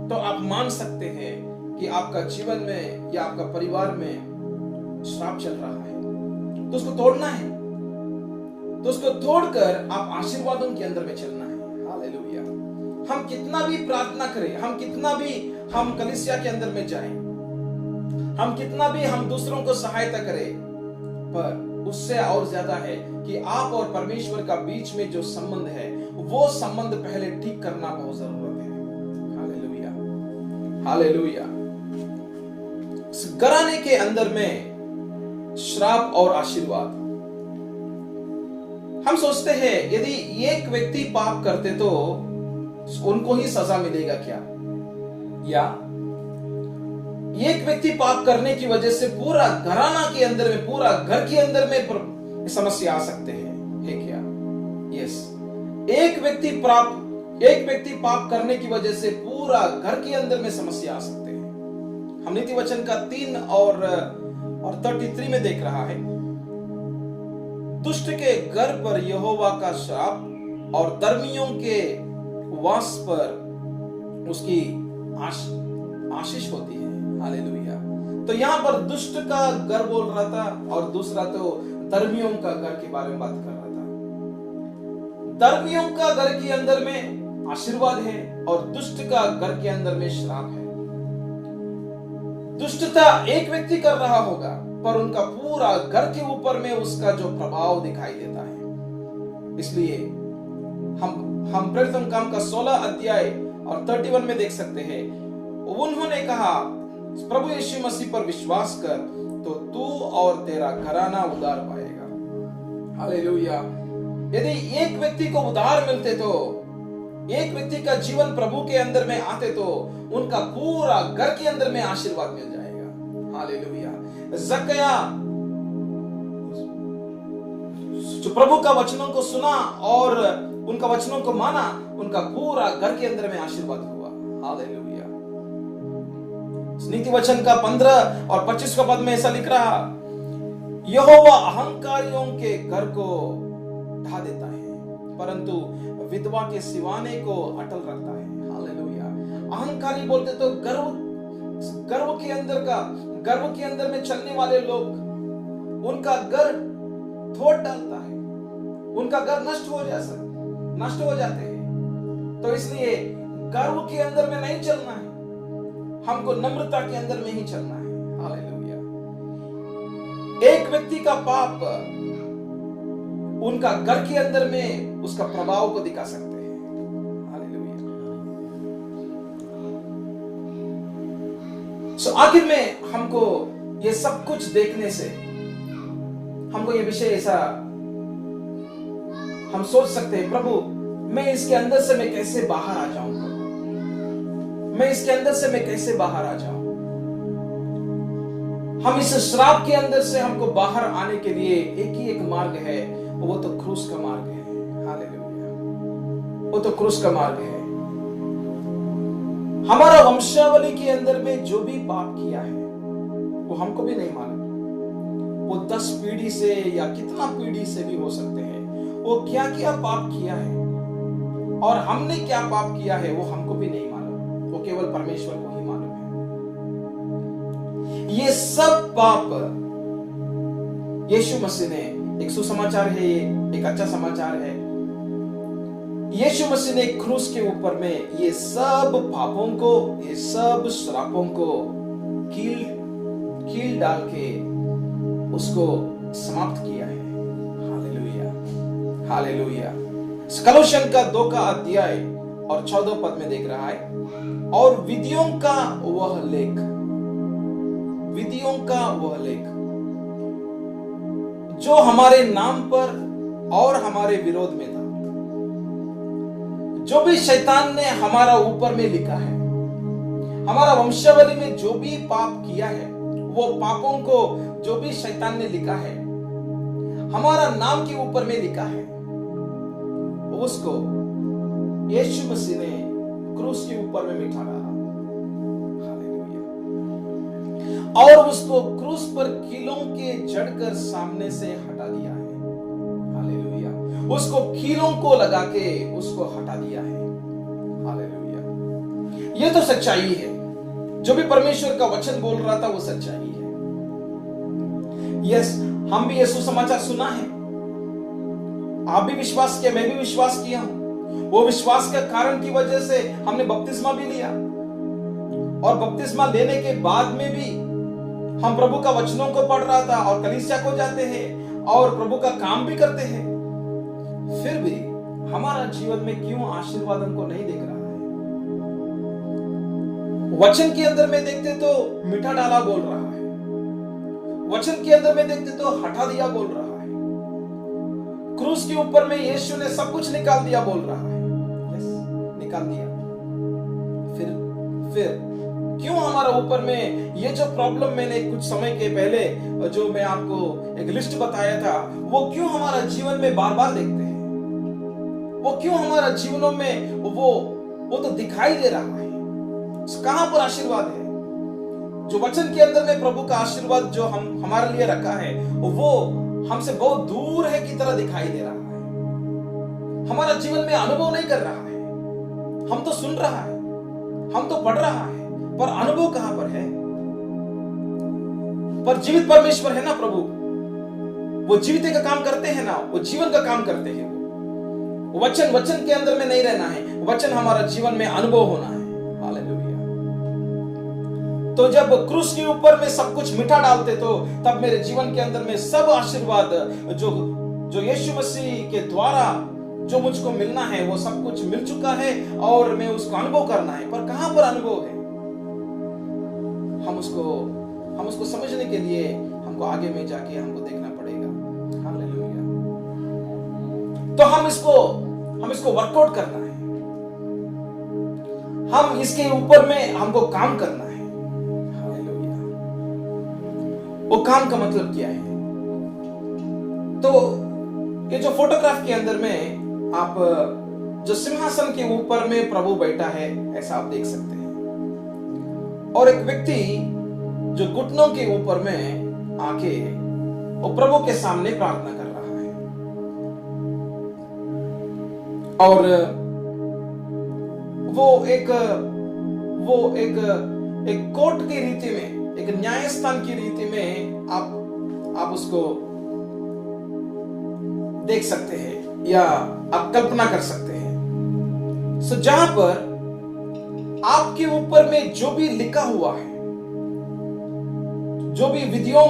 तो आप मान सकते हैं कि आपका जीवन में या आपका परिवार में श्राप चल रहा है, तो उसको तोड़ना है, तो उसको तोड़कर आप आशीर्वादों के अंदर में चलना है। हालेलुया। हम कितना भी प्रार्थना करें, हम कितना भी हम कलीसिया के अंदर में जाएं, हम कितना भी हम दूसरों को सहायता करें, पर उससे और ज्यादा है कि आप और परमेश्वर का बीच में जो संबंध है, वो संबंध पहले ठीक करना बहुत जरूरत है। Hallelujah, hallelujah. घराने के अंदर में श्राप और आशीर्वाद, हम सोचते हैं यदि एक व्यक्ति पाप करते तो उनको ही सजा मिलेगा क्या, या एक व्यक्ति पाप करने की वजह से पूरा घराना के अंदर में, पूरा घर के अंदर में समस्या आ सकते हैं, है क्या? यस, एक व्यक्ति पाप करने की वजह से पूरा घर के अंदर में समस्या आ सकते हैं। हम नीति वचन का 3 और 33 में देख रहा है, दुष्ट के घर पर यहोवा का श्राप और धर्मियों के वास पर उसकी आशीष होती है। हालेलुया। तो यहां पर दुष्ट का घर बोल रहा था, और दूसरा तो धर्मियों का घर के बारे में बात कर रहा था। धर्मियों का घर के अंदर में आशीर्वाद है और दुष्ट का घर के अंदर में श्राप है। दुष्टता एक व्यक्ति कर रहा होगा, पर उनका पूरा घर के ऊपर में उसका जो प्रभाव दिखाई देता है। इसलिए हम प्रथम काम का 16 अध्याय और 31 में देख सकते हैं, उन्होंने कहा प्रभु यीशु मसीह पर विश्वास कर तो तू और तेरा घराना उद्धार पाएगा। हालेलुया। यदि एक व्यक्ति को उद्धार मिलते तो, एक व्यक्ति का जीवन प्रभु के अंदर में आते तो उनका पूरा घर के अंदर में आशीर्वाद मिल जाएगा। हालेलुया। जकरिया जो प्रभु का वचनों को सुना और उनका वचनों को माना, उनका पूरा घर के अंदर में आशीर्वाद हुआ। हालेलुया। नीति वचन का 15 और 25 का पद में ऐसा लिख रहा, यहोवा अहंकारियों के घर को ढा देता है, परंतु विधवा के सिवाने को अटल रखता है। हालेलुया। अहंकारी बोलते तो गर्व के अंदर में चलने वाले लोग, उनका घर तोड़ डालता है, उनका घर नष्ट हो जाते हैं। तो इसलिए गर्व के अंदर में नहीं चलना है, हमको नम्रता के अंदर में ही चलना है। हालेलुया। एक व्यक्ति का पाप उनका घर के अंदर में उसका प्रभाव को दिखा सकते हैं। हालेलुया। आखिर में हमको ये सब कुछ देखने से हमको ये विषय ऐसा हम सोच सकते हैं, प्रभु मैं इसके अंदर से मैं कैसे बाहर आ जाऊं, मैं इसके अंदर से मैं कैसे बाहर आ जाऊं। हम इस श्राप के अंदर से हमको बाहर आने के लिए एक ही एक मार्ग है, वो तो क्रूस का मार्ग है। हालेलुया। वो तो क्रूस का मार्ग है। हमारा वंशावली के अंदर में जो भी पाप किया है वो हमको भी नहीं मालूम। वो 10 पीढ़ी से या कितना पीढ़ी से भी हो सकते हैं। वो क्या क्या पाप किया है और हमने क्या पाप किया है वो हमको भी नहीं मालूम, वो केवल परमेश्वर को ही मालूम है। ये सब पाप यीशु मसीह ने, एक सुसमाचार है, ये एक अच्छा समाचार है। यीशु मसीह ने क्रूस के ऊपर में ये सब पापों को, ये सब श्रापों को कील डाल के उसको समाप्त किया है। Hallelujah, hallelujah. कलोसियन का 2 का अध्याय और 14 पद में देख रहा है, और विधियों का वह लेख जो हमारे नाम पर और हमारे विरोध में था, जो भी शैतान ने हमारा ऊपर में लिखा है, हमारा वंशावली में जो भी पाप किया है, वो पापों को जो भी शैतान ने लिखा है, हमारा नाम के ऊपर में लिखा है, उसको यीशु मसीह ने क्रूस के ऊपर में मिटा डाला। हालेलुया। और उसको क्रूस पर कीलों के जड़कर सामने से हटा दिया है। हालेलुया। उसको कीलों को लगा के उसको हटा दिया है। हालेलुया। ये तो सच्चाई है, जो भी परमेश्वर का वचन बोल रहा था वो सच्चाई है। यस, हम भी ये सुसमाचार सुना है, आप भी विश्वास किया, मैं भी विश्वास किया हूं। वो विश्वास के कारण की वजह से हमने बपतिस्मा भी लिया, और बपतिस्मा लेने के बाद में भी हम प्रभु का वचनों को पढ़ रहा था और कलीसिया को जाते हैं और प्रभु का काम भी करते हैं। फिर भी हमारा जीवन में क्यों आशीर्वाद हमको नहीं दिख रहा है? वचन के अंदर में देखते तो मिठा डाला बोल रहा है, वचन के अंदर में देखते तो हटा दिया बोल रहा है, क्रूस के ऊपर में यीशु ने सब कुछ निकाल दिया बोल रहा है। यस, निकाल दिया। फिर क्यों हमारा ऊपर में ये जो प्रॉब्लम, मैंने कुछ समय के पहले जो मैं आपको एक लिस्ट बताया था, वो क्यों हमारा जीवन में बार बार देखते हैं? वो क्यों हमारा जीवनों में वो तो दिखाई दे रहा है। कहां पर आशीर्वाद है? जो वचन के अंदर में प्रभु का आशीर्वाद जो हम हमारे लिए रखा है, वो हमसे बहुत दूर है की तरह दिखाई दे रहा है। हमारा जीवन में अनुभव नहीं कर रहा है। हम तो सुन रहा है, हम तो पढ़ रहा है, पर अनुभव कहां पर है? पर जीवित परमेश्वर है ना प्रभु, वो जीवित का काम करते हैं ना, वो जीवन का काम करते हैं। वो वचन के अंदर में नहीं रहना है, वचन हमारा जीवन में अनुभव होना है। हालेलुया। तो जब क्रूस के ऊपर में सब कुछ मिटा डालते तो तब मेरे जीवन के अंदर में सब आशीर्वाद जो यीशु मसीह के द्वारा जो मुझको मिलना है वो सब कुछ मिल चुका है और मैं उसको अनुभव करना है। पर कहां पर अनुभव है? हम उसको समझने के लिए हमको आगे में जाके हमको देखना पड़ेगा। हालेलुया। तो हम इसको वर्कआउट करना है, हम इसके ऊपर में हमको काम करना है। हालेलुया। वो काम का मतलब क्या है? तो ये जो फोटोग्राफ के अंदर में आप जो सिंहासन के ऊपर में प्रभु बैठा है, ऐसा आप देख सकते हैं, और एक व्यक्ति जो घुटनों के ऊपर में आके वो प्रभु के सामने प्रार्थना कर रहा है। और वो एक एक कोर्ट की रीति में, एक न्यायस्थान की रीति में आप उसको देख सकते हैं या आप कल्पना कर सकते हैं। सो जहां पर आपके ऊपर में जो भी लिखा हुआ है, जो भी विधियों,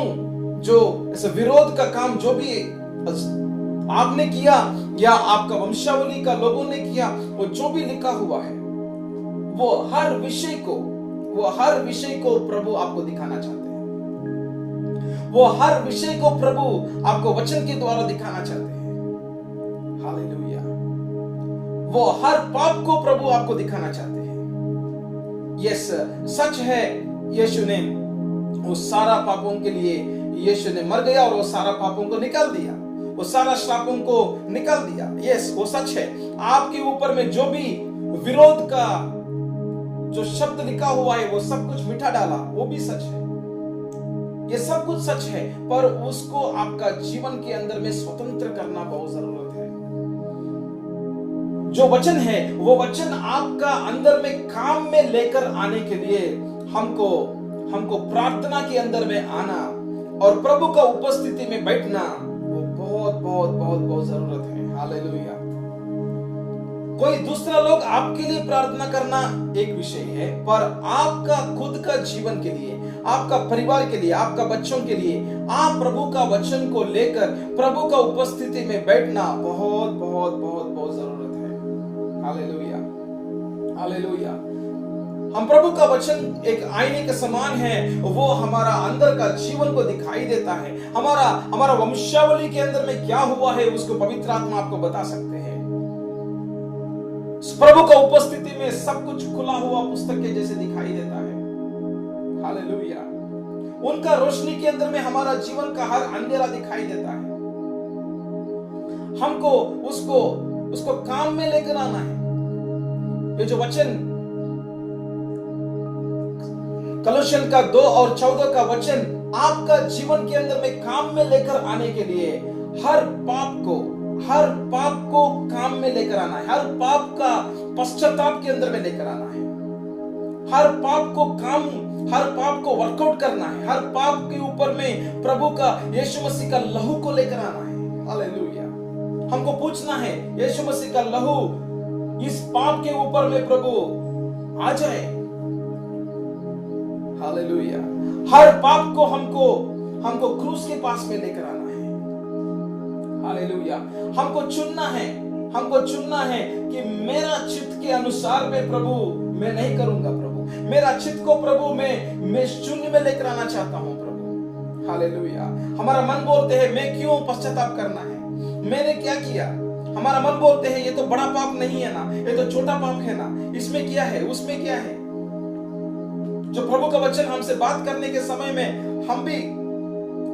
जो ऐसे विरोध का काम जो भी आपने किया या आपका वंशावली का लोगों ने किया, वो जो भी लिखा हुआ है, वो हर विषय को प्रभु आपको दिखाना चाहते हैं। वो हर विषय को प्रभु आपको वचन के द्वारा दिखाना चाहते हैं। हालेलुया। वो हर पाप को प्रभु आपको दिखाना चाहते हैं। यस, सच है, यीशु ने वो सारा पापों के लिए यीशु ने मर गया और वो सारा पापों को निकाल दिया, वो सारा श्रापों को निकाल दिया। यस, वो सच है। आपके ऊपर में जो भी विरोध का जो शब्द लिखा हुआ है, वो सब कुछ मिटा डाला, वो भी सच है। ये सब कुछ सच है, पर उसको आपका जीवन के अंदर में स्वतंत्र करना बहुत जरूरत है। जो वचन है, वो वचन आपका अंदर में काम में लेकर आने के लिए हमको प्रार्थना के अंदर में आना और प्रभु का उपस्थिति में बैठना, वो बहुत बहुत बहुत बहुत जरूरत है। हालेलुया। कोई दूसरा लोग आपके लिए प्रार्थना करना एक विषय है, पर आपका खुद का जीवन के लिए, आपका परिवार के लिए, आपका बच्चों के लिए, आप प्रभु का वचन को लेकर प्रभु का उपस्थिति में बैठना बहुत बहुत बहुत बहुत जरूरत है। Hallelujah, hallelujah. हम प्रभु का वचन एक आईने के समान है, वो हमारा अंदर का जीवन को दिखाई देता है। हमारा वंशावली के अंदर में क्या हुआ है, उसको पवित्र आत्मा आपको बता सकते हैं। प्रभु का उपस्थिति में सब कुछ खुला हुआ पुस्तक के जैसे दिखाई देता है। हालेलुया। उनका रोशनी के अंदर में हमारा जीवन का हर अंधेरा दिखाई देता है। हमको उसको काम में लेकर आना है। ये जो वचन कलोसियन का 2 और 14 का वचन आपका जीवन के अंदर में काम में लेकर आने के लिए हर पाप को काम में लेकर आना है। हर पाप का पश्चाताप के अंदर में लेकर आना है। हर पाप को वर्कआउट करना है। हर पाप के ऊपर में प्रभु का, यीशु मसीह का लहू को लेकर आना है। हालेलुया। हमको पूछना है, यीशु मसीह का लहू इस पाप के ऊपर में प्रभु आ जाए। हालेलुया। हर पाप को हमको क्रूस के पास में लेकर आना है। हालेलुया। हमको चुनना है कि मेरा चित्त के अनुसार में प्रभु मैं नहीं करूंगा। प्रभु मेरा चित्त को प्रभु मैं शून्य में लेकर आना चाहता हूं प्रभु। हालेलुया। हमारा मन बोलते हैं मैं क्यों पश्चाताप करना है, मैंने क्या किया। हमारा मन बोलते हैं ये तो बड़ा पाप नहीं है ना, ये तो छोटा पाप है ना, इसमें क्या है, उसमें क्या है। जो प्रभु का वचन हमसे बात करने के समय में हम भी,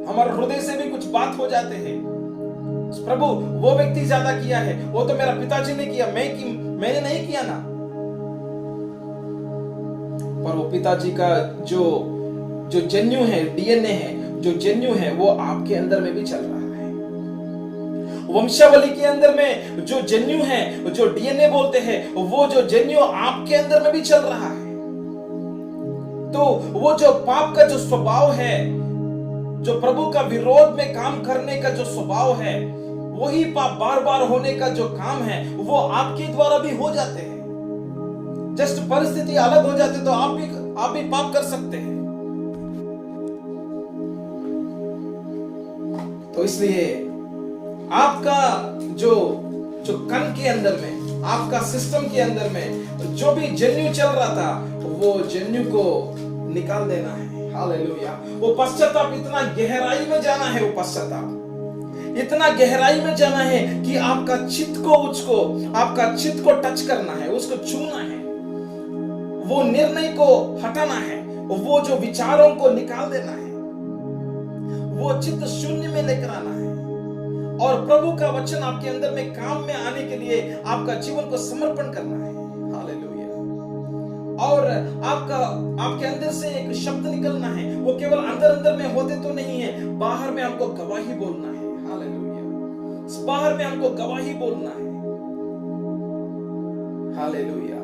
हमारे हृदय से भी कुछ बात हो जाते हैं। प्रभु वो व्यक्ति ज्यादा किया है, वो तो मेरा पिताजी ने किया, मैंने नहीं किया ना। पर वो पिताजी का जो जेन्यू है, डीएनए है, जो जेन्यू है, वो आपके अंदर में भी चल रहा है। वंशावली के अंदर में जो जेन्यू है, जो डीएनए बोलते हैं, वो जो जेन्यू आपके अंदर में भी चल रहा है। तो वो जो पाप का जो स्वभाव है, जो प्रभु का विरोध में काम करने का जो स्वभाव है, वही पाप बार बार होने का जो काम है, वो आपके द्वारा भी हो जाते हैं। जस्ट परिस्थिति अलग हो जाती तो आप भी पाप कर सकते हैं। तो इसलिए आपका जो कण के अंदर में, आपका सिस्टम के अंदर में जो भी जेन्यू चल रहा था, वो जेन्यू को निकाल देना है। हालेलुया। वो पश्चाताप, इतना गहराई में जाना है, वो पश्चाताप इतना गहराई में जाना है कि आपका चित्त को टच करना है, उसको छूना है, वो निर्णय को हटाना है, वो जो विचारों को निकाल देना है, वो चित्त शून्य में लेकर आना है। और प्रभु का वचन आपके अंदर में काम में आने के लिए आपका जीवन को समर्पण करना है। हालेलुया। और आपके अंदर से एक शब्द निकलना है, वो केवल अंदर में होते तो नहीं है, बाहर में हमको गवाही बोलना है। हालेलुया। बाहर में हमको गवाही बोलना है। हालेलुया।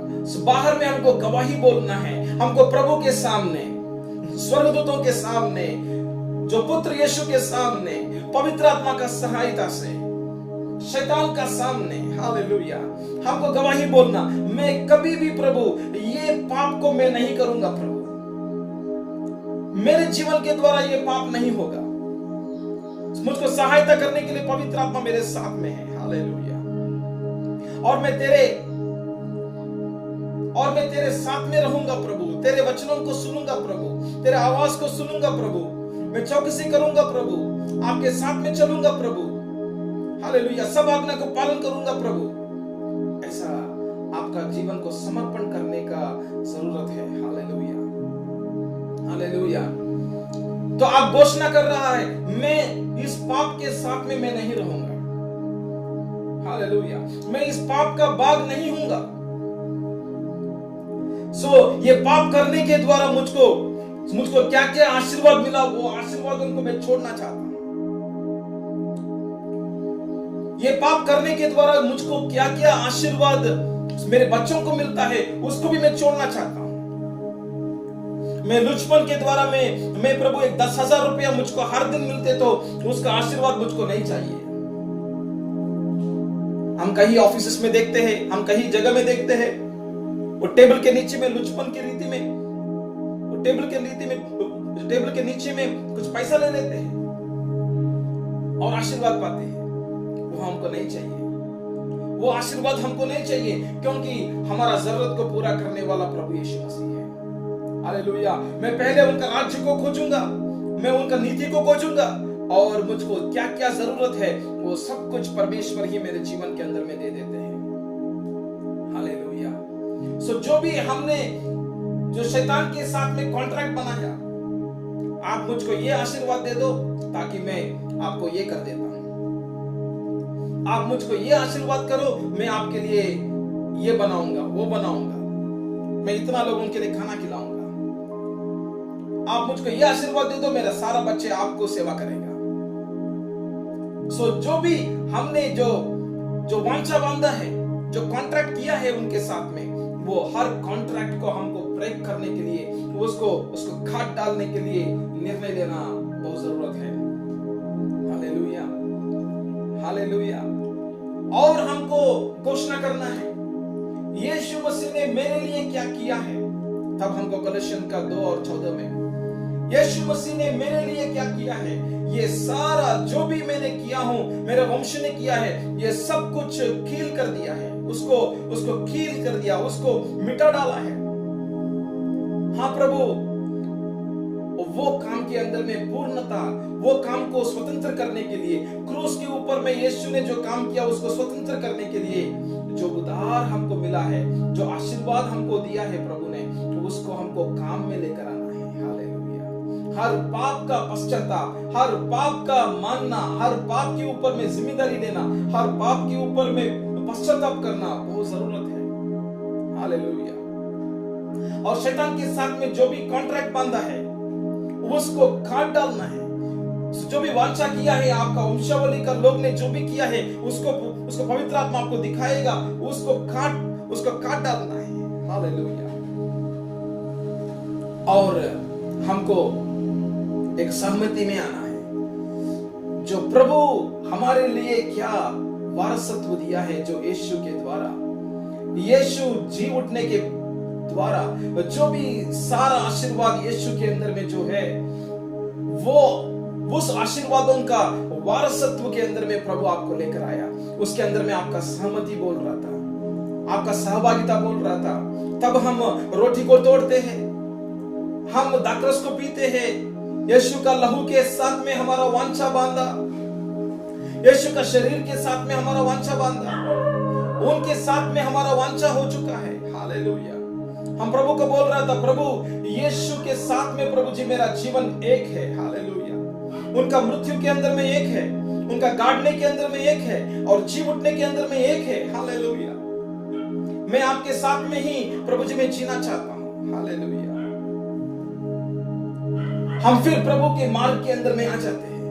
बाहर में हमको गवाही बोलना है, हमको प्रभु के सामने, स्वर्गदूतों के सामने, जो पुत्र यीशु के सामने, पवित्र आत्मा का सहायता से, शैतान का सामने, हालेलुया, हमको गवाही बोलना, मैं कभी भी प्रभु ये पाप को मैं नहीं करूंगा। प्रभु मेरे जीवन के द्वारा ये पाप नहीं होगा। मुझको सहायता करने के लिए पवित्र आत्मा मेरे साथ में है। हालेलुया। और मैं तेरे साथ में रहूंगा प्रभु, तेरे वचनों को सुनूंगा प्रभु, तेरे आवाज को सुनूंगा प्रभु, मैं चौकसी करूंगा प्रभु, आपके साथ में चलूंगा प्रभु। हालेलुया। सब आज्ञा को पालन करूंगा प्रभु। ऐसा आपका जीवन को समर्पण करने का जरूरत है। Hallelujah, hallelujah. तो आप घोषणा कर रहा है, मैं इस पाप के साथ में मैं नहीं रहूंगा। हालेलुया। मैं इस पाप का भाग नहीं हूंगा। ये पाप करने के द्वारा मुझको क्या क्या आशीर्वाद मिला, वो आशीर्वाद उनको मैं छोड़ना चाहता हूं। ये पाप करने के द्वारा मुझको क्या क्या आशीर्वाद मेरे बच्चों को मिलता है, उसको भी मैं छोड़ना चाहता हूं। मैं लुचपन के द्वारा मैं प्रभु एक 10,000 रुपया मुझको हर दिन मिलते तो उसका आशीर्वाद मुझको नहीं चाहिए। हम कहीं ऑफिस में देखते हैं, हम कहीं जगह में देखते हैं, वो टेबल के नीचे में लुचपन की रीति में, वो टेबल के नीचे में कुछ पैसा ले लेते हैं और आशीर्वाद पाते हैं। वो हमको नहीं चाहिए, वो आशीर्वाद हमको नहीं चाहिए, क्योंकि हमारा जरूरत को पूरा करने वाला प्रभु यीशु मसीह है। हालेलुया। मैं पहले उनका राज्य को खोजूंगा, मैं उनका नीति को खोजूंगा, और मुझको क्या क्या जरूरत है वो सब कुछ परमेश्वर ही मेरे जीवन के अंदर में दे देते हैं। हालेलुया। जो भी हमने जो शैतान के साथ में कॉन्ट्रैक्ट बनाया, आप मुझको ये आशीर्वाद दे दो ताकि मैं आपको ये कर देता हूं, आप मुझको ये आशीर्वाद करो, मैं आपके लिए ये बनाऊंगा, वो बनाऊंगा, मैं इतना लोगों के लिए खाना खिलाऊंगा, आप मुझको ये आशीर्वाद दे दो, मेरा सारा बच्चे आपको सेवा करेगा। जो भी हमने जो वांछा बांधा है, जो कॉन्ट्रैक्ट किया है उनके साथ में, वो हर कॉन्ट्रैक्ट को हमको ब्रेक करने के लिए, उसको घाट डालने के लिए निर्णय लेना बहुत जरूरत है। Hallelujah, hallelujah. और हमको घोषणा करना है, यीशु मसीह ने मेरे लिए क्या किया है। तब हमको कलोसियन का 2:14 में, यीशु मसीह ने मेरे लिए क्या किया है, ये सारा जो भी मैंने किया हूं, मेरे वंश ने किया है, ये सब कुछ कील कर दिया है, उसको कील कर दिया, उसको मिटा डाला है। हाँ प्रभु, वो काम के अंदर में पूर्णता, वो काम को स्वतंत्र करने के लिए, क्रूस के ऊपर में यीशु ने जो काम किया उसको स्वतंत्र करने के लिए, जो उद्धार हमको मिला है, जो आशीर्वाद हमको दिया है प्रभु ने, तो उसको हमको काम में लेकर आना है। हालेलुया। हर पाप का पश्चाताप, हर पाप का मानना, हर पाप के ऊपर में जिम्मेदारी लेना, हर पाप के ऊपर में पश्चाताप करना बहुत जरूरत है। हालेलुया। और शैतान के साथ में जो भी कॉन्ट्रैक्ट बांधा है उसको काट डालना है। जो भी वांछा किया है आपका वंशावली का लोग ने जो भी किया है, उसको पवित्र आत्मा आपको दिखाएगा, उसको काट डालना है। हालेलुया। और हमको एक सहमति में आना है, जो प्रभु हमारे लिए क्या वारसत्व दिया है, जो यीशु के द्वारा, यीशु जी उठने के द्वारा जो भी सारा आशीर्वाद यीशु के अंदर में जो है, वो उस आशीर्वादों का वारसत्व के अंदर में प्रभु आपको लेकर आया। उसके अंदर में आपका सहमति बोल रहा था, आपका सहभागिता बोल रहा था। तब हम रोटी को तोड़ते हैं, हम दाखरस को पीते हैं, यीशु का लहू के साथ में हमारा वांछा बांधा, यीशु का शरीर के साथ में हमारा वांछा बांधा, उनके साथ में हमारा वांछा हो चुका है। हालेलुया। हम प्रभु को बोल रहा था, प्रभु यीशु के साथ में प्रभु जी मेरा जीवन एक है। हालेलुया। उनका मृत्यु के अंदर में एक है, उनका गाड़ने के अंदर में एक है, और जी उठने के अंदर में एक है। हालेलुया। मैं आपके साथ में ही प्रभु जी में जीना चाहता हूं। हालेलुया। हम फिर प्रभु के मार्ग के अंदर में आ जाते हैं।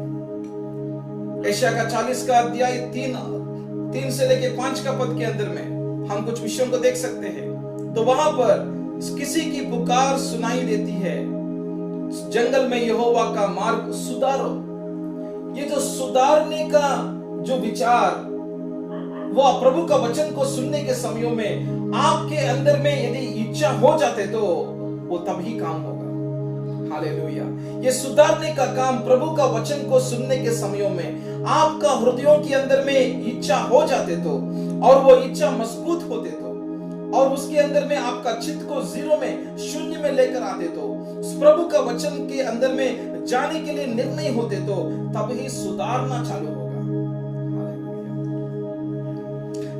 यशायाह का 40 का अध्याय 3 से लेके 5 का पद के अंदर में हम कुछ विषयों को देख सकते हैं, तो वहां पर किसी की पुकार सुनाई देती है, जंगल में यहोवा का मार्ग सुधारो। ये जो सुधारने का जो विचार, वो प्रभु का वचन को सुनने के समयों में आपके अंदर में यदि इच्छा हो जाते तो वो तभी काम होगा। हालेलुया। ये सुधारने का काम प्रभु का वचन को सुनने के समयों में आपका हृदयों के अंदर में इच्छा हो जाते तो, और वो इच्छा मजबूत होते तो, और उसके अंदर में आपका चित्त को जीरो में, शून्य में लेकर आते तो, प्रभु का वचन के अंदर में जाने के लिए निर्णय होते तो, तब ही सुधारना चालू होगा।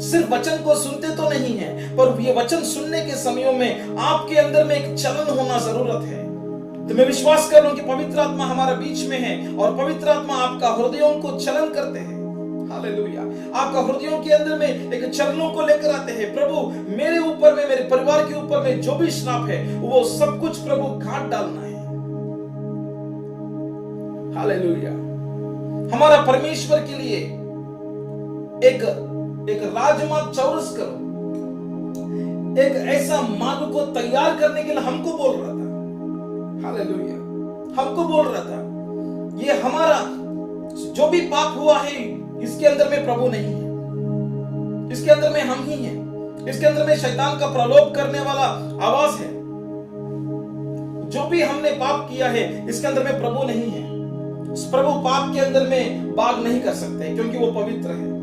सिर्फ वचन को सुनते तो नहीं है, पर ये वचन सुनने के समयों में आपके अंदर में एक चलन होना जरूरत है। तो मैं विश्वास कर रहा हूं कि पवित्र आत्मा हमारा बीच में है, और पवित्र आत्मा आपका हृदयों को चलन करते हैं। हालेलुया। आपका हृदयों के अंदर में एक चरणों को लेकर आते हैं। प्रभु, मेरे ऊपर में, मेरे परिवार के ऊपर में जो भी श्राप है, वो सब कुछ प्रभु काट डालना है। हालेलुया। हमारा परमेश्वर के लिए एक राजमार्ग चौरस करो, एक ऐसा मार्ग को तैयार करने के लिए हमको बोल रहा था। हालेलुया। हमको बोल रहा था, ये हमारा जो भी पाप हुआ है, इसके अंदर में प्रभु नहीं है, इसके अंदर में हम ही हैं, इसके अंदर में शैतान का प्रलोभ करने वाला आवाज है। जो भी हमने पाप किया है, इसके अंदर में प्रभु नहीं है। प्रभु पाप के अंदर में बाग नहीं कर सकते, क्योंकि वो पवित्र है।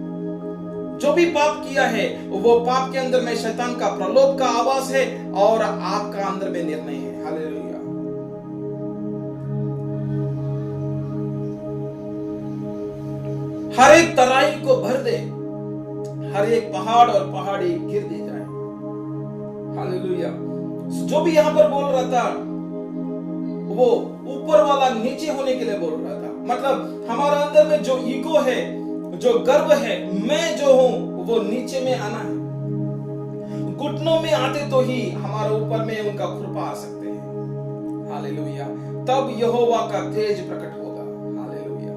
जो भी पाप किया है, वो पाप के अंदर में शैतान का प्रलोभ का आवाज है, और आपका अंदर में निर्णय है। हालेलुया। हर एक तराई को भर दे, हर एक पहाड़ और पहाड़ी गिर दी जाए। हालेलुया। जो भी यहां पर बोल रहा था, वो ऊपर वाला नीचे होने के लिए बोल रहा था। मतलब हमारा अंदर में जो ईगो है, जो गर्व है, मैं जो हूं, वो नीचे में आना है। घुटनों में आते तो ही हमारे ऊपर में उनका कृपा आ सकते हैं। हालेलुया। तब यहोवा का तेज प्रकट होगा। हालेलुया।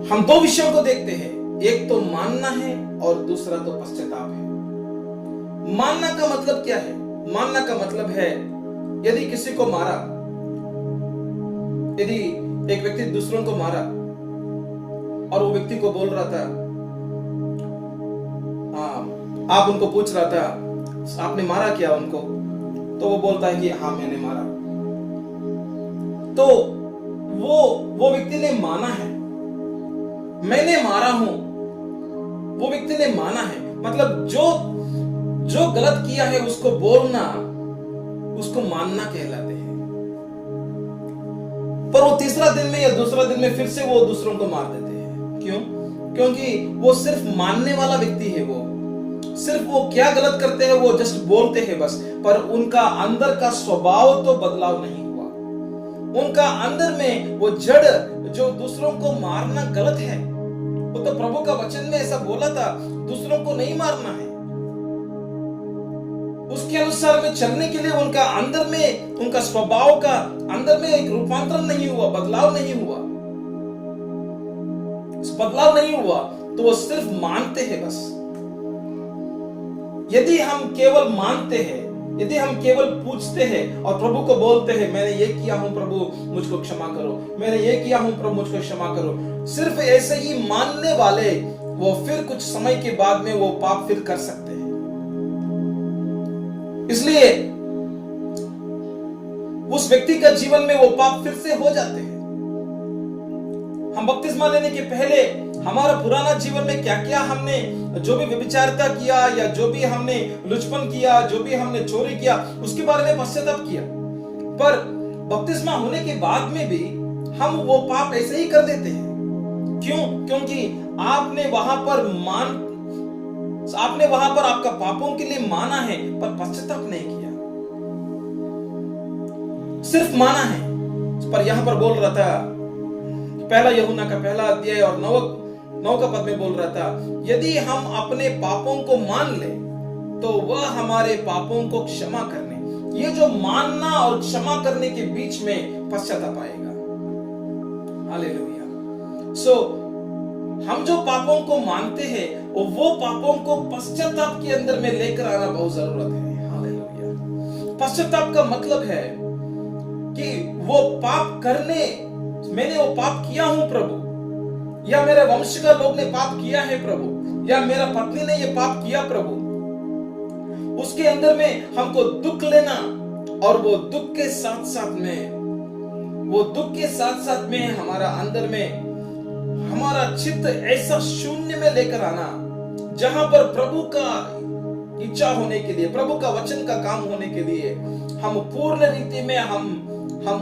हम दो विषयों को देखते हैं, एक तो मानना है और दूसरा तो पश्चाताप है। मानना का मतलब क्या है? मानना का मतलब है, यदि किसी को मारा, यदि एक व्यक्ति दूसरों को मारा और वो व्यक्ति को बोल रहा था, आप उनको पूछ रहा था आपने मारा क्या उनको, तो वो बोलता है कि हाँ मैंने मारा, तो वो व्यक्ति ने माना है, मैंने मारा हूं, वो व्यक्ति ने माना है। मतलब जो गलत किया है उसको बोलना, उसको मानना कहलाते हैं। पर वो तीसरा दिन में या दूसरा दिन में फिर से वो दूसरों को मार देते हैं। क्यों? क्योंकि वो सिर्फ मानने वाला व्यक्ति है। वो सिर्फ वो क्या गलत करते हैं वो जस्ट बोलते हैं बस, पर उनका अंदर का स्वभाव तो बदलाव नहीं हुआ। उनका अंदर में वो जड़ जो दूसरों को मारना गलत है, वो तो प्रभु का वचन में ऐसा बोला था, दूसरों को नहीं मारना है। उसके अनुसार में चलने के लिए उनका अंदर में, उनका स्वभाव का अंदर में एक रूपांतरण नहीं हुआ, बदलाव नहीं हुआ। बदलाव नहीं हुआ तो वो सिर्फ मानते हैं बस। यदि हम केवल मानते हैं, यदि हम केवल पूछते हैं और प्रभु को बोलते हैं मैंने ये किया हूं प्रभु मुझको क्षमा करो, मैंने ये किया हूं प्रभु मुझको क्षमा करो, सिर्फ ऐसे ही मानने वाले, वो फिर कुछ समय के बाद में वो पाप फिर कर सकते हैं। इसलिए उस व्यक्ति का जीवन में वो पाप फिर से हो जाते हैं। हम बपतिस्मा लेने के पहले हमारा पुराना जीवन में क्या क्या हमने, जो भी व्यभिचारिता किया या जो भी हमने लुचपन किया, जो भी हमने चोरी किया, उसके बारे में पश्चाताप किया। पर बपतिस्मा होने के बाद में भी हम वो पाप ऐसे ही कर देते हैं। क्यों? क्योंकि आपने वहां पर आपका पापों के लिए माना है, पर पश्चाताप नहीं किया, सिर्फ माना है। पर यहां पर बोल रहा था, पहला यूहन्ना का पहला अध्याय और 9 का पद में बोल रहा था, यदि हम अपने पापों को मान ले तो वह हमारे पापों को क्षमा करने। ये जो मानना और क्षमा करने के बीच में पश्चाताप आएगा। हालेलुया। सो हम जो पापों को मानते हैं वो पापों को पश्चाताप के अंदर में लेकर आना बहुत जरूरत है। हालेलुया। पश्चाताप का मतलब है कि वो पाप करने, मैंने वो पाप किया हूं प्रभु, या मेरे वंश का लोग ने पाप किया है प्रभु, या मेरा पत्नी ने ये पाप किया प्रभु। उसके अंदर में हमको दुख लेना, और वो दुख के साथ साथ में हमारा अंदर में हमारा चित्त ऐसा शून्य में लेकर आना जहां पर प्रभु का इच्छा होने के लिए, प्रभु का वचन का काम होने के लिए हम पूर्ण रीति में हम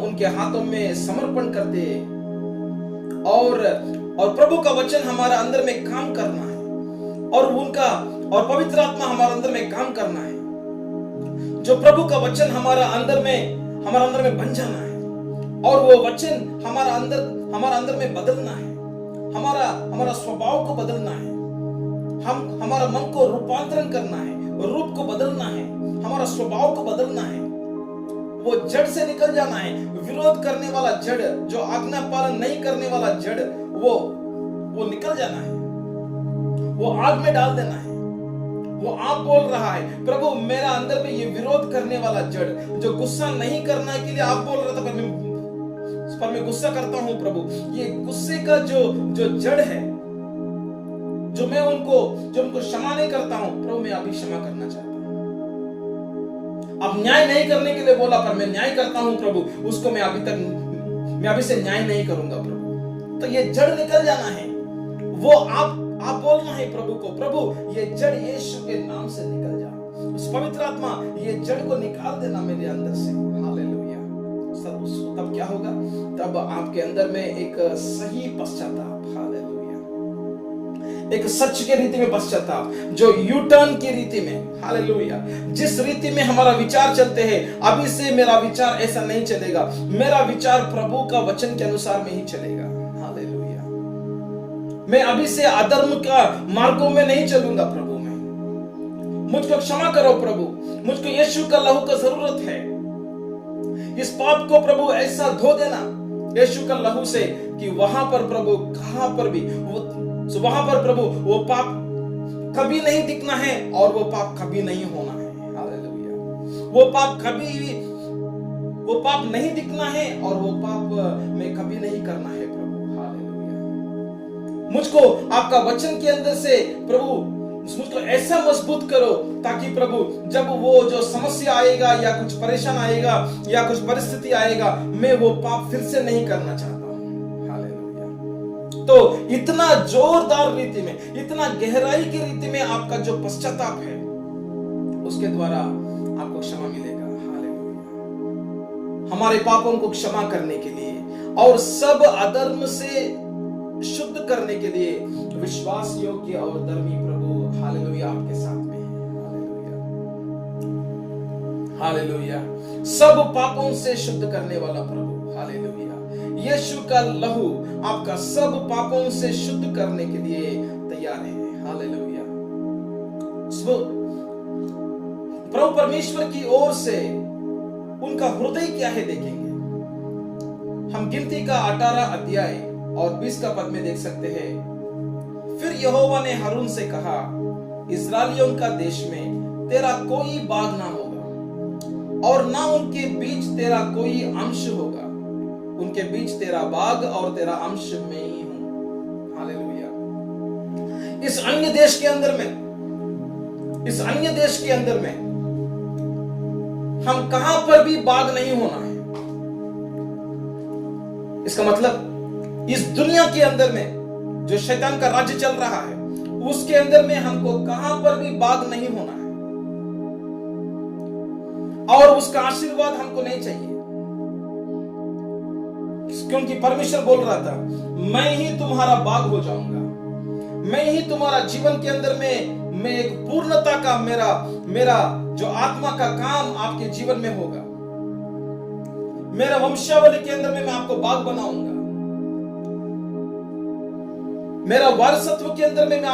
उनके हाथों में समर्पण करते, और प्रभु का वचन हमारा अंदर में काम करना है, और पवित्र आत्मा हमारे अंदर में काम करना है। जो प्रभु का वचन हमारा अंदर में बन जाना है, और वो वचन हमारा अंदर में बदलना है, हमारा स्वभाव को बदलना है, हमारा मन को रूपांतरण करना है, रूप को बदलना है, हमारा स्वभाव को बदलना है। वो जड़ से निकल जाना है। विरोध करने वाला जड़, जो आज्ञा पालन नहीं करने वाला जड़, वो निकल जाना है, वो आग में डाल देना है। वो आप बोल रहा है, प्रभु मेरा अंदर में ये विरोध करने वाला जड़, जो गुस्सा नहीं करना के लिए आप बोल रहा था, पर मैं गुस्सा करता हूं प्रभु। ये गुस्से का जो जड़ है, जो उनको क्षमा नहीं करता हूं प्रभु, मैं अभी क्षमा करना चाहता हूं। अब न्याय नहीं करने के लिए बोला, पर मैं न्याय करता हूं प्रभु, उसको मैं अभी से न्याय नहीं करूंगा प्रभु। तो ये जड़ निकल जाना है। वो आप बोलना है प्रभु को, प्रभु ये जड़ यीशु के नाम से निकल जा। उस पवित्र आत्मा ये जड़ को निकाल देना मेरे अंदर से। हालेलुया। तब क्या होगा? तब आपके अंदर में एक सही पश्चाताप, हालेलुया, एक सच के रीति में पश्चाताप, जो यू टर्न की रीति में, हालेलुया, जिस रीति में हमारा विचार चलते हैं, अभी से मेरा विचार ऐसा नहीं चलेगा, मेरा विचार प्रभु का वचन के अनुसार में ही चलेगा। हालेलुया। मैं अभी से अधर्म का मार्गों में नहीं चलूंगा प्रभु। मैं मुझको क्षमा करो प्रभु, मुझको यीशु का लहू का जरूरत है। इस पाप को प्रभु ऐसा धो देना यीशु का लहू से कि वहां पर प्रभु, कहां पर भी वहां पर प्रभु वो पाप कभी नहीं दिखना है, और वो पाप कभी नहीं होना है। हालेलुया। वो पाप नहीं दिखना है, और वो पाप में कभी नहीं करना है प्रभु। हालेलुया। मुझको आपका वचन के अंदर से प्रभु, मुझको ऐसा मजबूत करो ताकि प्रभु जब वो जो समस्या आएगा, या कुछ परेशान आएगा, या कुछ परिस्थिति आएगा, मैं वो पाप फिर से नहीं करना चाहता हूं। हालेलुया। तो इतना जोरदार रीति में, इतना गहराई की रीति में आपका जो पश्चाताप है, उसके द्वारा आपको क्षमा मिलेगा। हालेलुया। हमारे पापों को क्षमा करने के लिए और सब अधर्म से शुद्ध करने के लिए विश्वास योग्य और धर्मी प्रभु, हालेलुया, आपके साथ में है। हालेलुया। हालेलुया। सब पापों से शुद्ध करने वाला प्रभु, हालेलुया, यीशु का लहू आपका सब पापों से शुद्ध करने के लिए तैयार है। हालेलुया। प्रभु परमेश्वर की ओर से उनका हृदय क्या है देखेंगे। हम गिनती का 18 अध्याय और 20 का पद में देख सकते हैं। फिर यहोवा ने हारून से कहा, इस्राएलियों का देश में तेरा कोई बाग ना होगा, और ना उनके बीच तेरा कोई अंश होगा। उनके बीच तेरा बाग और तेरा अंश में ही हूं। हालेलुया। इस अन्य देश के अंदर में हम कहां पर भी बाग नहीं होना है। इसका मतलब इस दुनिया के अंदर में जो शैतान का राज्य चल रहा है, उसके अंदर में हमको कहां पर भी बाग नहीं होना है, और उसका आशीर्वाद हमको नहीं चाहिए, क्योंकि परमेश्वर बोल रहा था, मैं ही तुम्हारा बाग हो जाऊंगा। मैं ही तुम्हारा जीवन के अंदर में मैं एक पूर्णता का मेरा जो आत्मा का काम आपके जीवन में होगा। मेरा वंशावली के अंदर में मैं आपको बाग बनाऊंगा। मेरा वारसत्व के अंदर में मैं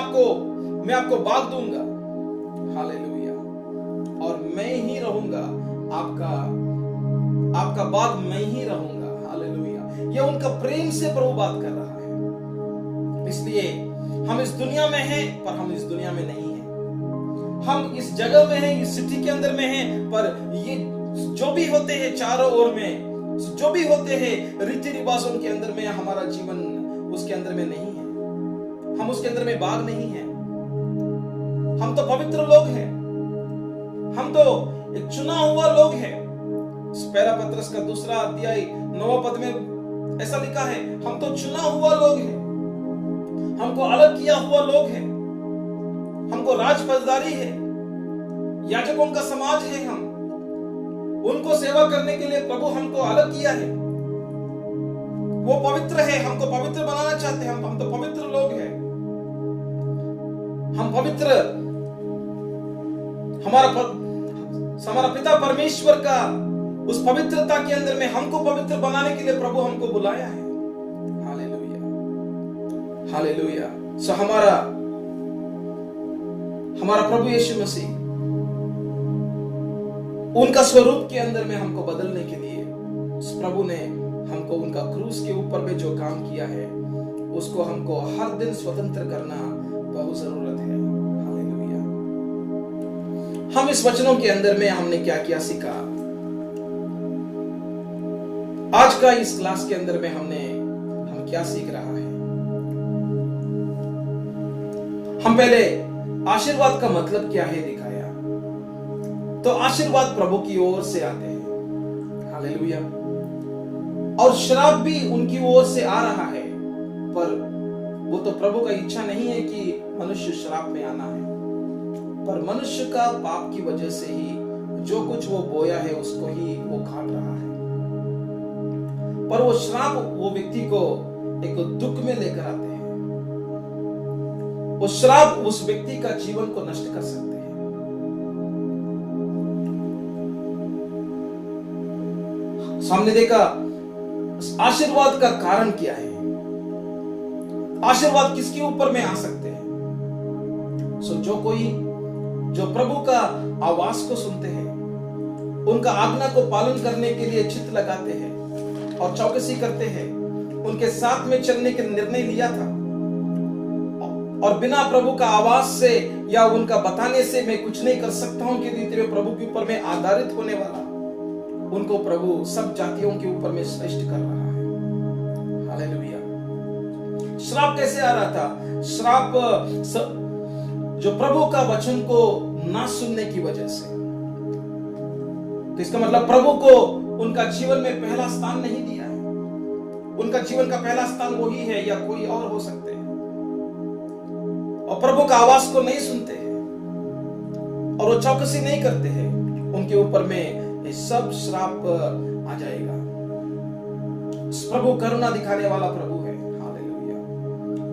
आपको बाग दूंगा। हालेलुया। और मैं ही रहूंगा, आपका बाग मैं ही रहूंगा। हालेलुया। यह उनका प्रेम से प्रभु बात कर रहा है। इसलिए हम इस दुनिया में हैं पर हम इस दुनिया में नहीं हैं। हम इस जगह में हैं, इस सिटी के अंदर में हैं, पर ये जो भी होते हैं चारों ओर में, जो भी होते हैं रीति रिवाजों के अंदर में, हमारा जीवन उसके अंदर में नहीं है। हम उसके अंदर में भाग नहीं है। हम तो पवित्र लोग हैं, हम तो एक चुना हुआ लोग हैं। पहला पत्रस का 2 अध्याय 9 पद में ऐसा लिखा है, हम तो चुना हुआ लोग हैं, हमको अलग किया हुआ लोग हैं, हमको राज फौजदारी है, याजकों का समाज है। हम उनको सेवा करने के लिए प्रभु हमको अलग किया है। वो पवित्र है, हमको पवित्र बनाना चाहते हैं। हम तो पवित्र लोग हैं। हम पवित्र, हमारा पिता परमेश्वर का उस पवित्रता के अंदर में हमको पवित्र बनाने के लिए प्रभु हमको बुलाया है। Hallelujah, hallelujah. सो हमारा प्रभु यीशु मसीह उनका स्वरूप के अंदर में हमको बदलने के लिए उस प्रभु ने हमको उनका क्रूस के ऊपर में जो काम किया है उसको हमको हर दिन स्वतंत्र करना बहुत जरूरत है। हालेलुया। हम इस वचनों के अंदर में हमने क्या क्या सीखा? आज का इस क्लास के अंदर में हम क्या सीख रहा है? हम पहले आशीर्वाद का मतलब क्या है दिखाया। तो आशीर्वाद प्रभु की ओर से आते हैं। हालेलुया। और श्राप भी उनकी ओर से आ रहा है, पर वो तो प्रभु का इच्छा नहीं है कि मनुष्य श्राप में आना है, पर मनुष्य का पाप की वजह से ही जो कुछ वो बोया है उसको ही वो काट रहा है। पर वो श्राप वो व्यक्ति को एक दुख में लेकर आते हैं। वो श्राप उस व्यक्ति का जीवन को नष्ट कर सकते हैं। सामने देखा आशीर्वाद का कारण क्या है। आशीर्वाद किसके ऊपर में आ सकते हैं? जो प्रभु का आवाज को सुनते हैं, उनका आज्ञा को पालन करने के लिए चित्त लगाते हैं और चौकसी करते हैं, उनके साथ में चलने के निर्णय लिया था और बिना प्रभु का आवाज से या उनका बताने से मैं कुछ नहीं कर सकता हूं कि रीति में प्रभु के ऊपर में आधारित होने वाला, उनको प्रभु सब जातियों के ऊपर में श्रेष्ठ कर रहा है। हालेलुया। श्राप कैसे आ रहा था? श्राप जो प्रभु का वचन को ना सुनने की वजह से। तो इसका मतलब प्रभु को उनका जीवन में पहला स्थान नहीं दिया है। उनका जीवन का पहला स्थान वही है या कोई और हो सकते हैं, और प्रभु का आवाज को नहीं सुनते हैं और वो चौकसी नहीं करते हैं, उनके ऊपर में ये सब श्राप आ जाएगा। प्रभु करुणा दिखाने वाला प्रभु है। हालेलुया।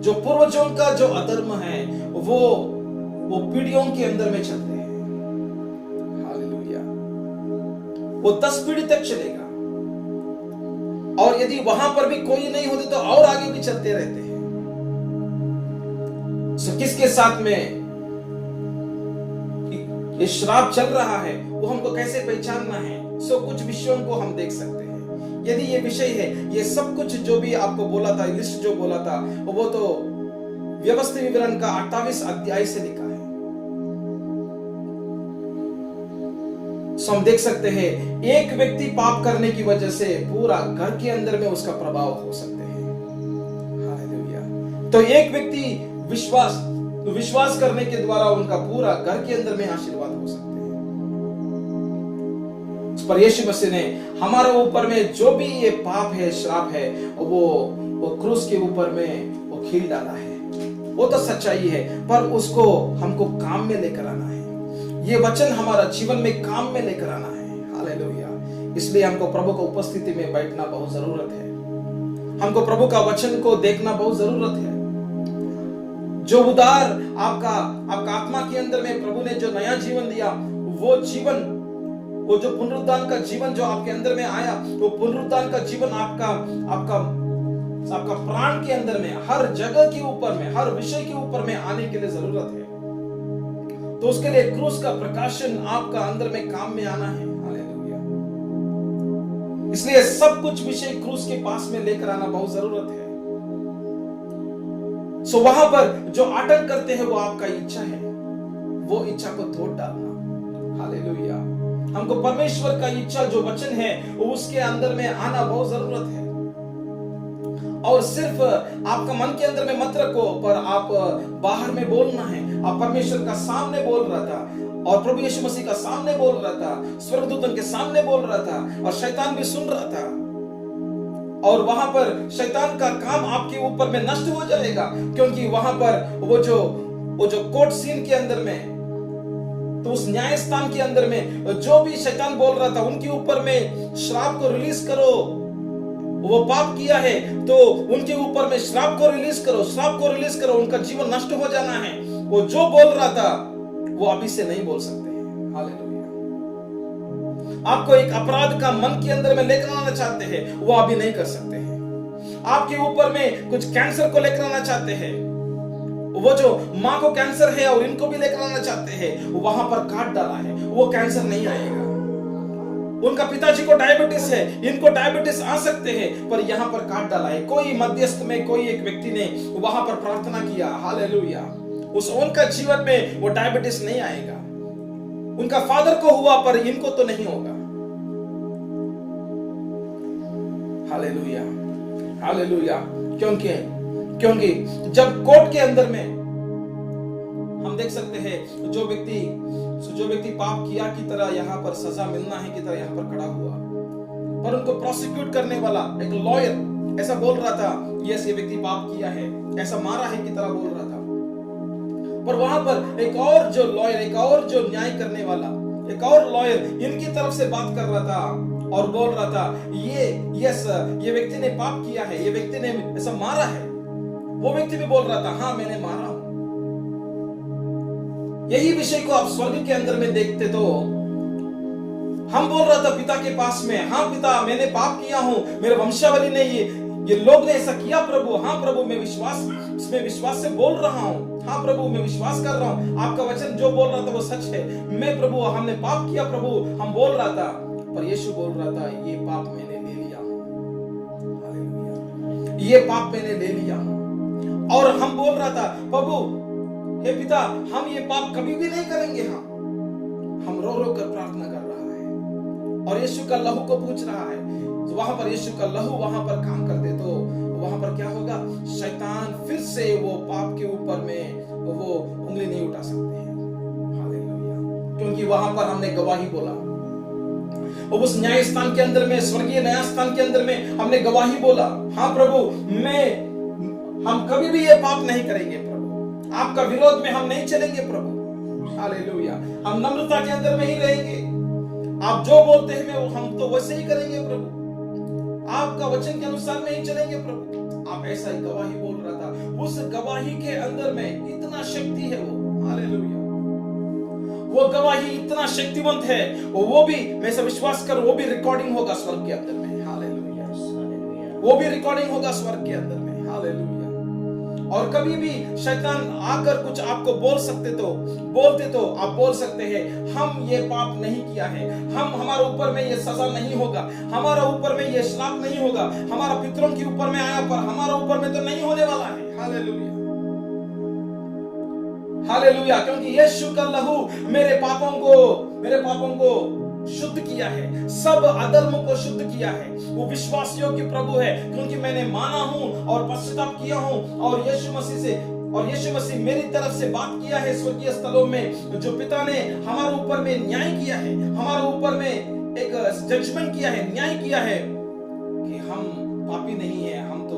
जो पूर्वजों का जो अधर्म है वो पीढ़ियों के अंदर में चलते हैं। हालेलुया। वो 10 पीढ़ी तक चलेगा, और यदि वहां पर भी कोई नहीं होते तो और आगे भी चलते रहते हैं। सो किसके साथ में ये श्राप चल रहा है वो हमको कैसे पहचानना है? सो कुछ विषयों को हम देख सकते हैं। यदि ये विषय है, ये सब कुछ जो भी आपको बोला था, लिस्ट जो बोला था, वो तो व्यवस्थित विवरण का 28 अध्याय से लिखा है। सो हम देख सकते हैं एक व्यक्ति पाप करने की वजह से पूरा घर के अंदर में उसका प्रभाव हो सकते हैं। हालेलुया। तो एक व्यक्ति विश्वास करने के द्वारा उनका पूरा घर के अंदर में आशीर्वाद हो सकते हैं। पर यीशु मसीह ने हमारे ऊपर में जो भी ये पाप है, श्राप है, वो क्रूस के ऊपर में वो खील डाला है। वो तो सच्चाई है, पर उसको हमको काम में लेकर आना है। ये वचन हमारा जीवन में काम में लेकर आना है। हालेलुया। इसलिए हमको प्रभु की उपस्थिति में बैठना बहुत जरूरत है। हमको प्रभु का वचन को देखना बहुत जरूरत है। जो उदार आपका आत्मा के अंदर में प्रभु ने जो नया जीवन दिया, वो जीवन, वो जो पुनरुत्थान का जीवन जो आपके अंदर में आया, वो पुनरुत्थान का जीवन आपका प्राण के अंदर में, हर जगह के ऊपर में, हर विषय के ऊपर में आने के लिए जरूरत है। तो उसके लिए क्रूस का प्रकाशन आपका अंदर में काम में आना है। हालेलुया। इसलिए सब कुछ विषय क्रूस के पास में लेकर आना बहुत जरूरत है। सो वहां पर जो आटंक करते हैं वो आपका इच्छा है, वो इच्छा को तोड़ डालना। हालेलुया। हमको परमेश्वर का इच्छा जो वचन है उसके अंदर में आना बहुत जरूरत है। और सिर्फ आपका मन के अंदर में मत रखो, पर आप बाहर में बोलना है। आप परमेश्वर का सामने बोल रहा था, और प्रभु यीशु मसीह का सामने बोल रहा था, स्वर्गदूतों के सामने बोल रहा था, और शैतान भी सुन रहा था। और वहां पर शैतान का काम आपके ऊपर में नष्ट हो जाएगा, क्योंकि वहां पर वो जो कोर्ट सीन के अंदर में, तो उस न्याय स्थान के अंदर में जो भी शैतान बोल रहा था उनके ऊपर में श्राप को रिलीज करो। वो पाप किया है तो उनके ऊपर में श्राप को रिलीज करो, श्राप को रिलीज करो, उनका जीवन नष्ट हो जाना है। वो जो बोल रहा था वो अभी से नहीं बोल सकते हैं। हालेलुया। आपको एक अपराध का मन के अंदर में लेकर आना चाहते हैं, वो अभी नहीं कर सकते हैं। आपके ऊपर में कुछ कैंसर को लेकर आना चाहते हैं, वो जो माँ को कैंसर है और इनको भी लेकर आना चाहते हैं, वहां पर काट डाला है, वो कैंसर नहीं आएगा। उनका पिताजी को डायबिटीज है, इनको डायबिटीज आ सकते हैं, पर यहां पर काट डाला है। कोई मध्यस्थ में कोई एक व्यक्ति ने वहां पर प्रार्थना किया, हालेलुया, उनका जीवन में वो डायबिटीज नहीं आएगा। उनका फादर को हुआ पर इनको तो नहीं होगा। Hallelujah, hallelujah. क्योंकि जब कोर्ट के अंदर में हम देख सकते हैं जो व्यक्ति पाप किया की तरह यहाँ पर सजा मिलना है की तरह यहाँ पर खड़ा हुआ, पर उनको प्रोसिक्यूट करने वाला एक लॉयर ऐसा बोल रहा था, यस ये व्यक्ति पाप किया है, ऐसा मारा है की तरह बोल रहा था। पर वहां पर एक और जो लॉयर, एक और जो न्याय करने वाला, एक और लॉयर इनकी तरफ से बात कर रहा था और बोल रहा था, ये व्यक्ति ने पाप किया है, ये व्यक्ति ने ऐसा मारा है। वो व्यक्ति भी बोल रहा था, हाँ मैंने मारा हूं। यही विषय को आप स्वर्ग के अंदर में देखते तो हम बोल रहा था पिता के पास में, हाँ पिता मैंने पाप किया हूं, मेरे वंशावली ने ये लोग ने ऐसा किया प्रभु, हाँ प्रभु मैं विश्वास से बोल रहा हूं, हाँ प्रभु मैं विश्वास कर रहा हूं, आपका वचन जो बोल रहा था वो सच है। मैं प्रभु हमने पाप किया प्रभु, हम बोल रहा था, पर यीशु बोल रहा था ये पाप मैंने ले लिया हूं, ये पाप मैंने ले लिया हूं। और हम बोल रहा था, प्रभु हे पिता हम ये पाप कभी भी नहीं करेंगे। हम रो रो कर प्रार्थना कर रहा है और यीशु का लहू को पूछ रहा है। तो वहां पर यीशु का लहू वहां पर काम कर दे तो वहां पर क्या होगा, शैतान फिर से वो पाप के ऊपर में वो उंगली नहीं उठा सकते हैं। हालेलुया। क्योंकि वहां पर हमने गवाही बोला, उस न्याय स्थान के अंदर में, स्वर्गीय न्याय स्थान के अंदर में हमने गवाही बोला, हाँ प्रभु हम कभी भी ये पाप नहीं करेंगे प्रभु, आपका विरोध में हम नहीं चलेंगे प्रभु। हालेलुया। हम नम्रता के अंदर में ही रहेंगे, आप जो बोलते हैं हम तो वैसे ही करेंगे प्रभु, आपका वचन के अनुसार में ही चलेंगे प्रभु। आप ऐसा ही गवाही बोल रहा था। उस गवाही के अंदर में इतना शक्ति है वो, हालेलुया, वो गवाही इतना शक्तिवंत है, वो भी मैं सब विश्वास कर, वो भी रिकॉर्डिंग होगा स्वर्ग के अंदर में। हालेलुया, वो भी रिकॉर्डिंग होगा स्वर्ग के अंदर में। हालेलुया। और कभी भी शैतान आकर कुछ आपको बोलते तो आप बोल सकते हैं, हम ये पाप नहीं किया है, हमारे ऊपर में ये सजा नहीं होगा, हमारा ऊपर में ये श्राप नहीं होगा, हमारा पितरों के ऊपर में आया पर हमारा ऊपर में तो नहीं होने वाला है। Hallelujah, hallelujah. क्योंकि यीशु का लहू मेरे पापों को शुद्ध किया है, सब अधर्म को शुद्ध किया है। वो विश्वास योग्य प्रभु है, क्योंकि मैंने माना हूं और पश्चाताप किया हूं, और यीशु मसीह मेरी तरफ से बात किया है स्वर्गीय स्थलों में। जो पिता ने हमारे ऊपर में न्याय किया है, हमारे ऊपर में एक जजमेंट किया है, न्याय किया है कि हम पापी नहीं है, हम तो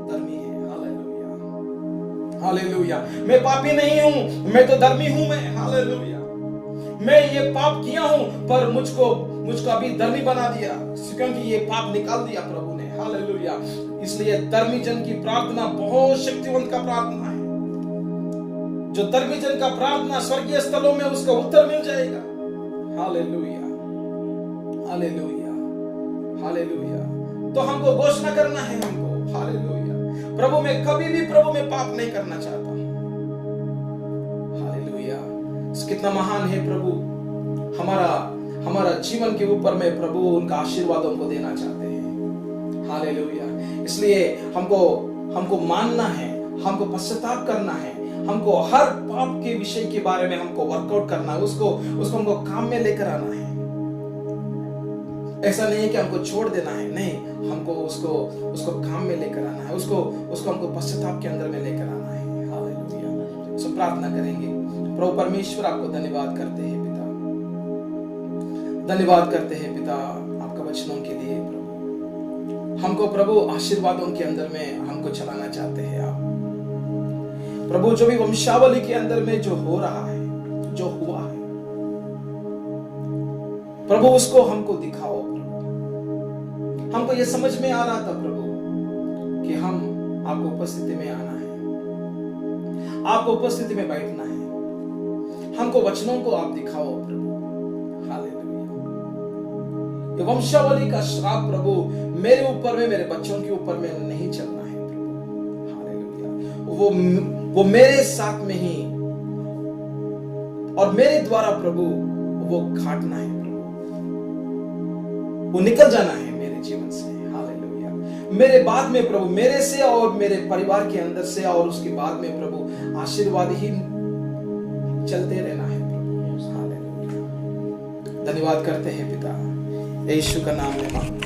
धर्मी है। Hallelujah, hallelujah. मैं पापी नहीं हूं, मैं तो धर्मी हूं। मैं हालेलुया, मैं ये पाप किया हूं पर मुझको अभी धर्मी बना दिया, क्योंकि ये पाप निकाल दिया प्रभु ने। हालेलुया। इसलिए धर्मी जन की प्रार्थना बहुत शक्तिवंत का प्रार्थना है। जो धर्मी जन का प्रार्थना स्वर्गीय स्थलों में उसका उत्तर मिल जाएगा। Hallelujah, hallelujah, hallelujah. तो हमको घोषणा करना है, हमको हालेलुया, प्रभु मैं कभी भी पाप नहीं करना चाहता। कितना महान है प्रभु, हमारा जीवन के ऊपर में प्रभु उनका आशीर्वादों को देना चाहते हैं। हालेलुया। इसलिए हमको मानना है, हमको पश्चाताप करना है, हमको हर पाप के विषय के बारे में हमको वर्कआउट करना है, उसको हमको काम में लेकर आना है। ऐसा नहीं है कि हमको छोड़ देना है, नहीं, हमको उसको काम में लेकर आना है, उसको हमको पश्चाताप के अंदर में लेकर आना है। हालेलुया। सो प्रार्थना करेंगे। प्रभु परमेश्वर, आपको धन्यवाद करते हैं पिता, धन्यवाद करते हैं पिता आपका वचनों के लिए। प्रभु हमको प्रभु आशीर्वादों के अंदर में हमको चलाना चाहते हैं आप प्रभु। जो भी वंशावली के अंदर में जो हो रहा है, जो हुआ है प्रभु, उसको हमको दिखाओ प्रभु। हमको ये समझ में आ रहा था प्रभु कि हम आपको उपस्थिति में आना है, आपको उपस्थिति में बैठना है। हमको वचनों को आप दिखाओ प्रभु। हालेलुया। ये वंशावली का श्राप प्रभु मेरे ऊपर में, मेरे बच्चों के ऊपर में नहीं चलना है प्रभु। हालेलुया। वो मेरे साथ में ही और मेरे द्वारा प्रभु वो काटना है प्रभु, वो निकल जाना है मेरे जीवन से। हालेलुया। मेरे बाद में प्रभु, मेरे से और मेरे परिवार के अंदर से और उसके बाद में प्रभु आशीर्वाद ही चलते रहना है प्रभु। हालेलुया। धन्यवाद करते हैं पिता, यीशु का नाम में मांगते हैं।